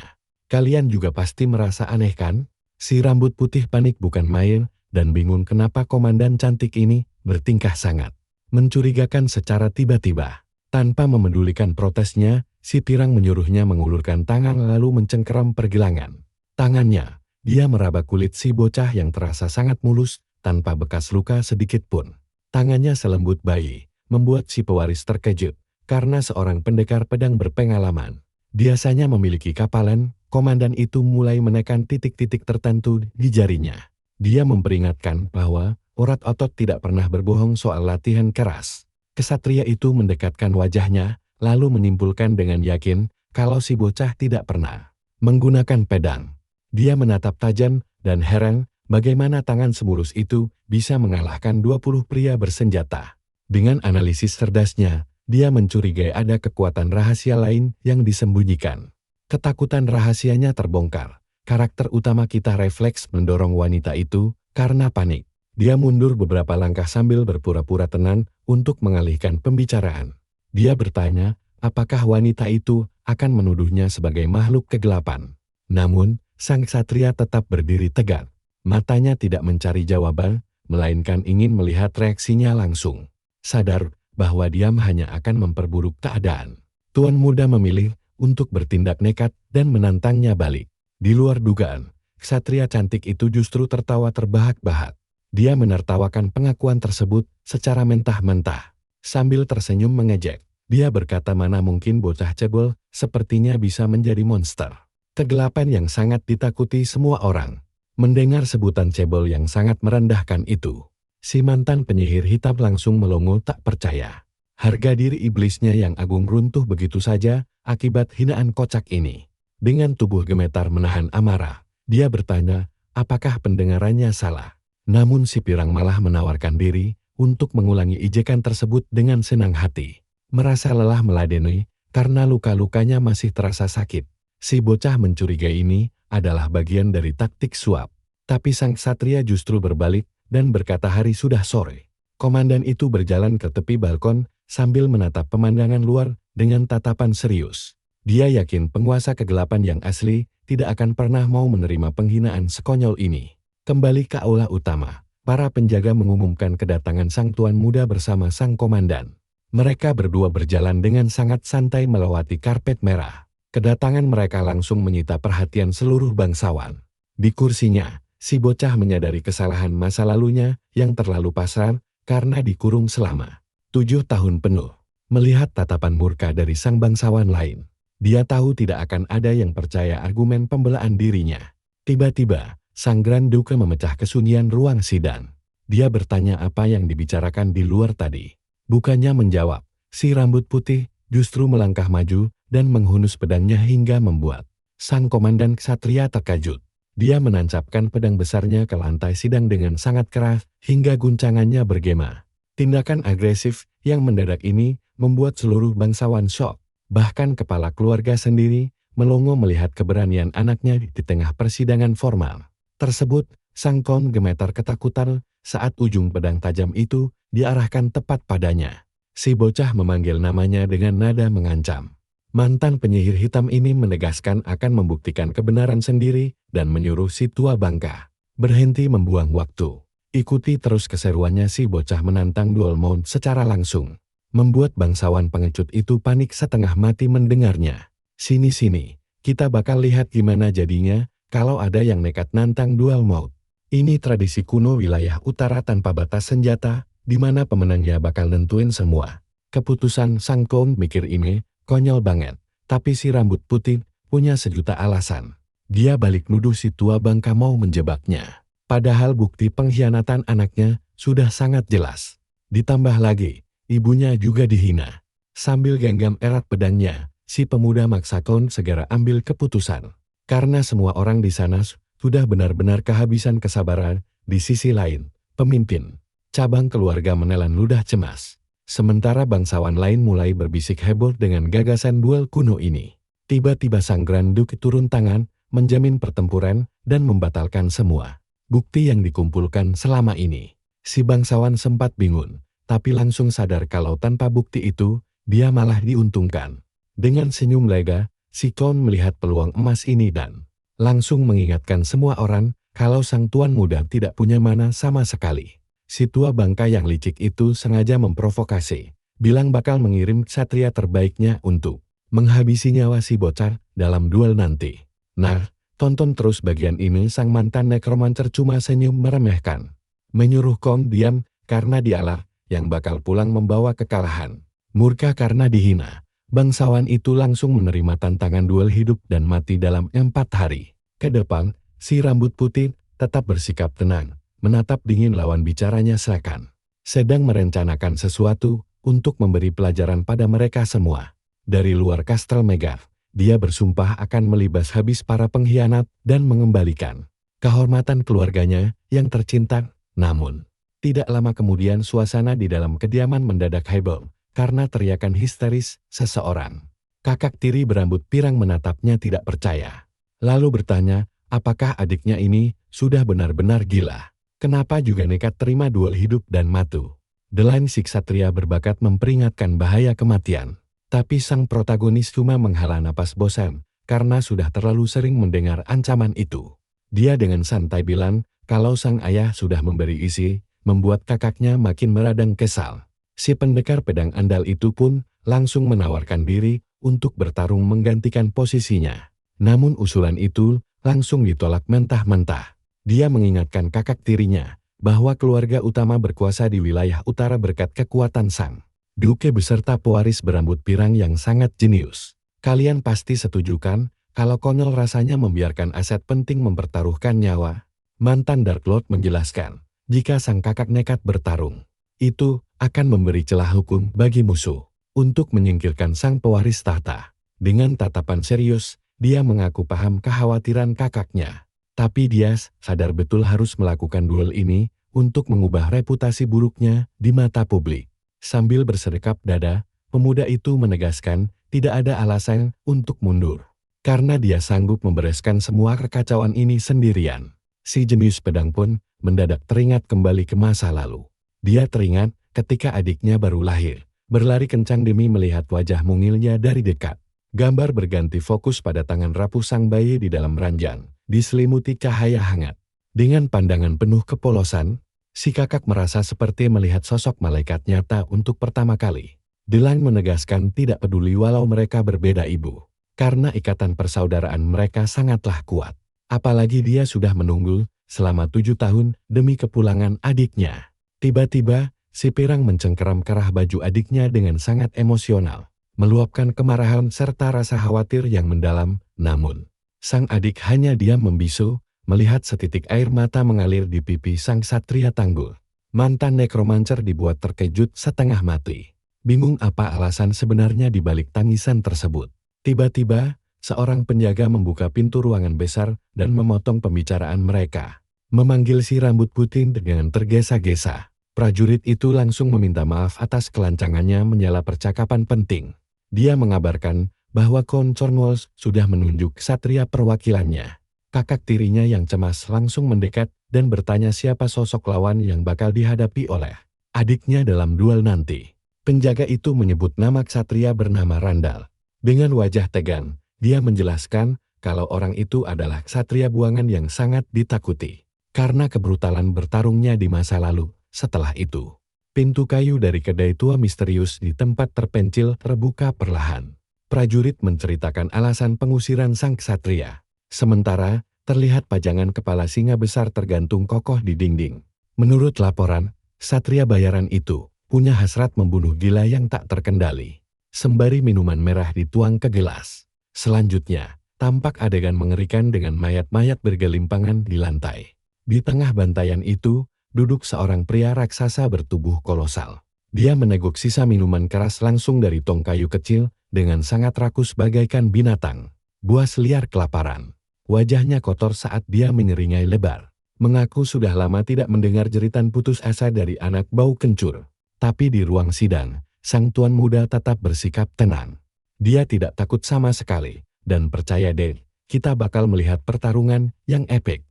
Kalian juga pasti merasa aneh kan? Si rambut putih panik bukan main dan bingung kenapa komandan cantik ini bertingkah sangat mencurigakan secara tiba-tiba. Tanpa memedulikan protesnya, si pirang menyuruhnya mengulurkan tangan lalu mencengkeram pergelangan tangannya. Dia meraba kulit si bocah yang terasa sangat mulus tanpa bekas luka sedikit pun. Tangannya selembut bayi. Membuat si pewaris terkejut, karena seorang pendekar pedang berpengalaman biasanya memiliki kapalan. Komandan itu mulai menekan titik-titik tertentu di jarinya. Dia memperingatkan bahwa urat otot tidak pernah berbohong soal latihan keras. Kesatria itu mendekatkan wajahnya, lalu menyimpulkan dengan yakin kalau si bocah tidak pernah menggunakan pedang. Dia menatap tajam dan heran bagaimana tangan semulus itu bisa mengalahkan 20 pria bersenjata. Dengan analisis cerdasnya, dia mencurigai ada kekuatan rahasia lain yang disembunyikan. Ketakutan rahasianya terbongkar Karakter utama kita refleks mendorong wanita itu karena panik. Dia mundur beberapa langkah sambil berpura-pura tenang untuk mengalihkan pembicaraan. Dia bertanya, apakah wanita itu akan menuduhnya sebagai makhluk kegelapan. Namun, sang ksatria tetap berdiri tegak. Matanya tidak mencari jawaban, melainkan ingin melihat reaksinya langsung. Sadar bahwa diam hanya akan memperburuk keadaan. Tuan muda memilih untuk bertindak nekat dan menantangnya balik. Di luar dugaan, ksatria cantik itu justru tertawa terbahak-bahak. Dia menertawakan pengakuan tersebut secara mentah-mentah. Sambil tersenyum mengejek, dia berkata mana mungkin bocah cebol sepertinya bisa menjadi monster. Kegelapan yang sangat ditakuti semua orang. Mendengar sebutan cebol yang sangat merendahkan itu, si mantan penyihir hitam langsung melongo tak percaya. Harga diri iblisnya yang agung runtuh begitu saja akibat hinaan kocak ini. Dengan tubuh gemetar menahan amarah, dia bertanya, apakah pendengarannya salah? Namun si pirang malah menawarkan diri untuk mengulangi ejekan tersebut dengan senang hati. Merasa lelah meladeni karena luka-lukanya masih terasa sakit. Si bocah mencurigai ini adalah bagian dari taktik suap. Tapi sang ksatria justru berbalik dan berkata hari sudah sore. Komandan itu berjalan ke tepi balkon sambil menatap pemandangan luar dengan tatapan serius. Dia yakin penguasa kegelapan yang asli tidak akan pernah mau menerima penghinaan sekonyol ini. Kembali ke aula utama, para penjaga mengumumkan kedatangan sang tuan muda bersama sang komandan. Mereka berdua berjalan dengan sangat santai melewati karpet merah. Kedatangan mereka langsung menyita perhatian seluruh bangsawan. Di kursinya, si bocah menyadari kesalahan masa lalunya yang terlalu pasrah karena dikurung selama 7 tahun penuh. Melihat tatapan murka dari sang bangsawan lain, dia tahu tidak akan ada yang percaya argumen pembelaan dirinya. Tiba-tiba, sang Grand Duke memecah kesunyian ruang sidang. Dia bertanya apa yang dibicarakan di luar tadi. Bukannya menjawab, si rambut putih justru melangkah maju dan menghunus pedangnya hingga membuat sang komandan ksatria terkejut. Dia menancapkan pedang besarnya ke lantai sidang dengan sangat keras hingga guncangannya bergema. Tindakan agresif yang mendadak ini membuat seluruh bangsawan syok. Bahkan kepala keluarga sendiri melongo melihat keberanian anaknya di tengah persidangan formal tersebut. Sang kon gemetar ketakutan saat ujung pedang tajam itu diarahkan tepat padanya. Si bocah memanggil namanya dengan nada mengancam. Mantan penyihir hitam ini menegaskan akan membuktikan kebenaran sendiri dan menyuruh si tua bangka berhenti membuang waktu. Ikuti terus keseruannya. Si bocah menantang duel mount secara langsung, membuat bangsawan pengecut itu panik setengah mati mendengarnya. Sini-sini, kita bakal lihat gimana jadinya kalau ada yang nekat nantang duel maut. Ini tradisi kuno wilayah utara tanpa batas senjata, di mana pemenangnya bakal nentuin semua. Keputusan sang kon mikir ini konyol banget, tapi si rambut putih punya sejuta alasan. Dia balik nuduh si tua bangka mau menjebaknya. Padahal bukti pengkhianatan anaknya sudah sangat jelas. Ditambah lagi, ibunya juga dihina. Sambil genggam erat pedangnya, si pemuda maksa kon segera ambil keputusan. Karena semua orang di sana sudah benar-benar kehabisan kesabaran. Di sisi lain, pemimpin cabang keluarga menelan ludah cemas. Sementara bangsawan lain mulai berbisik heboh dengan gagasan duel kuno ini. Tiba-tiba sang Grand Duke turun tangan, menjamin pertempuran, dan membatalkan semua bukti yang dikumpulkan selama ini. Si bangsawan sempat bingung, tapi langsung sadar kalau tanpa bukti itu, dia malah diuntungkan. Dengan senyum lega, si kon melihat peluang emas ini dan langsung mengingatkan semua orang kalau sang tuan muda tidak punya mana sama sekali. Si tua bangka yang licik itu sengaja memprovokasi, bilang bakal mengirim ksatria terbaiknya untuk menghabisi nyawa si bocah dalam duel nanti. Nah, tonton terus bagian ini. Sang mantan nekromancer cuma senyum meremehkan. Menyuruh kon diam karena dialah yang bakal pulang membawa kekalahan. Murka karena dihina, bangsawan itu langsung menerima tantangan duel hidup dan mati dalam 4 hari. Ke depan, si rambut putih tetap bersikap tenang, menatap dingin lawan bicaranya seakan sedang merencanakan sesuatu untuk memberi pelajaran pada mereka semua. Dari luar Kastel Megaf, dia bersumpah akan melibas habis para pengkhianat dan mengembalikan kehormatan keluarganya yang tercinta. Namun, tidak lama kemudian suasana di dalam kediaman mendadak heboh karena teriakan histeris seseorang. Kakak tiri berambut pirang menatapnya tidak percaya. Lalu bertanya, Apakah adiknya ini sudah benar-benar gila? Kenapa juga nekat terima duel hidup dan mati? The Line si ksatria berbakat memperingatkan bahaya kematian. Tapi sang protagonis cuma menghela napas bosan, karena sudah terlalu sering mendengar ancaman itu. Dia dengan santai bilang, kalau sang ayah sudah memberi isi, membuat kakaknya makin meradang kesal. Si pendekar pedang andal itu pun langsung menawarkan diri untuk bertarung menggantikan posisinya. Namun usulan itu langsung ditolak mentah-mentah. Dia mengingatkan kakak tirinya bahwa keluarga utama berkuasa di wilayah utara berkat kekuatan sang Duke beserta pewaris berambut pirang yang sangat jenius. Kalian pasti setuju kan, kalau konyol rasanya membiarkan aset penting mempertaruhkan nyawa? Mantan Dark Lord menjelaskan, jika sang kakak nekat bertarung, itu akan memberi celah hukum bagi musuh untuk menyingkirkan sang pewaris tahta. Dengan tatapan serius, dia mengaku paham kekhawatiran kakaknya. Tapi dia sadar betul harus melakukan duel ini untuk mengubah reputasi buruknya di mata publik. Sambil bersedekap dada, pemuda itu menegaskan tidak ada alasan untuk mundur. Karena dia sanggup membereskan semua kekacauan ini sendirian. Si jenius pedang pun mendadak teringat kembali ke masa lalu. Dia teringat ketika adiknya baru lahir, berlari kencang demi melihat wajah mungilnya dari dekat. Gambar berganti fokus pada tangan rapuh sang bayi di dalam ranjang, diselimuti cahaya hangat. Dengan pandangan penuh kepolosan, si kakak merasa seperti melihat sosok malaikat nyata untuk pertama kali. The Line menegaskan tidak peduli walau mereka berbeda ibu, karena ikatan persaudaraan mereka sangatlah kuat. Apalagi dia sudah menunggu selama 7 tahun demi kepulangan adiknya. Tiba-tiba, si pirang mencengkeram kerah baju adiknya dengan sangat emosional, meluapkan kemarahan serta rasa khawatir yang mendalam. Namun, sang adik hanya diam membisu, melihat setitik air mata mengalir di pipi sang ksatria tanggul. Mantan nekromancer dibuat terkejut setengah mati. Bingung apa alasan sebenarnya di balik tangisan tersebut. Tiba-tiba, seorang penjaga membuka pintu ruangan besar dan memotong pembicaraan mereka. Memanggil si rambut putih dengan tergesa-gesa. Prajurit itu langsung meminta maaf atas kelancangannya menyela percakapan penting. Dia mengabarkan bahwa Count Cornwallis sudah menunjuk ksatria perwakilannya. Kakak tirinya yang cemas langsung mendekat dan bertanya siapa sosok lawan yang bakal dihadapi oleh adiknya dalam duel nanti. Penjaga itu menyebut nama ksatria bernama Randall. Dengan wajah tegang, dia menjelaskan kalau orang itu adalah ksatria buangan yang sangat ditakuti karena kebrutalan bertarungnya di masa lalu. Setelah itu, pintu kayu dari kedai tua misterius di tempat terpencil terbuka perlahan. Prajurit menceritakan alasan pengusiran sang ksatria. Sementara, terlihat pajangan kepala singa besar tergantung kokoh di dinding. Menurut laporan, ksatria bayaran itu punya hasrat membunuh gila yang tak terkendali. Sembari minuman merah dituang ke gelas. Selanjutnya, tampak adegan mengerikan dengan mayat-mayat bergelimpangan di lantai. Di tengah bantaian itu, duduk seorang pria raksasa bertubuh kolosal. Dia meneguk sisa minuman keras langsung dari tong kayu kecil dengan sangat rakus bagaikan binatang buas liar kelaparan. Wajahnya kotor saat dia menyeringai lebar. Mengaku sudah lama tidak mendengar jeritan putus asa dari anak bau kencur. Tapi di ruang sidang, sang tuan muda tetap bersikap tenang. Dia tidak takut sama sekali, dan percaya deh, kita bakal melihat pertarungan yang epik.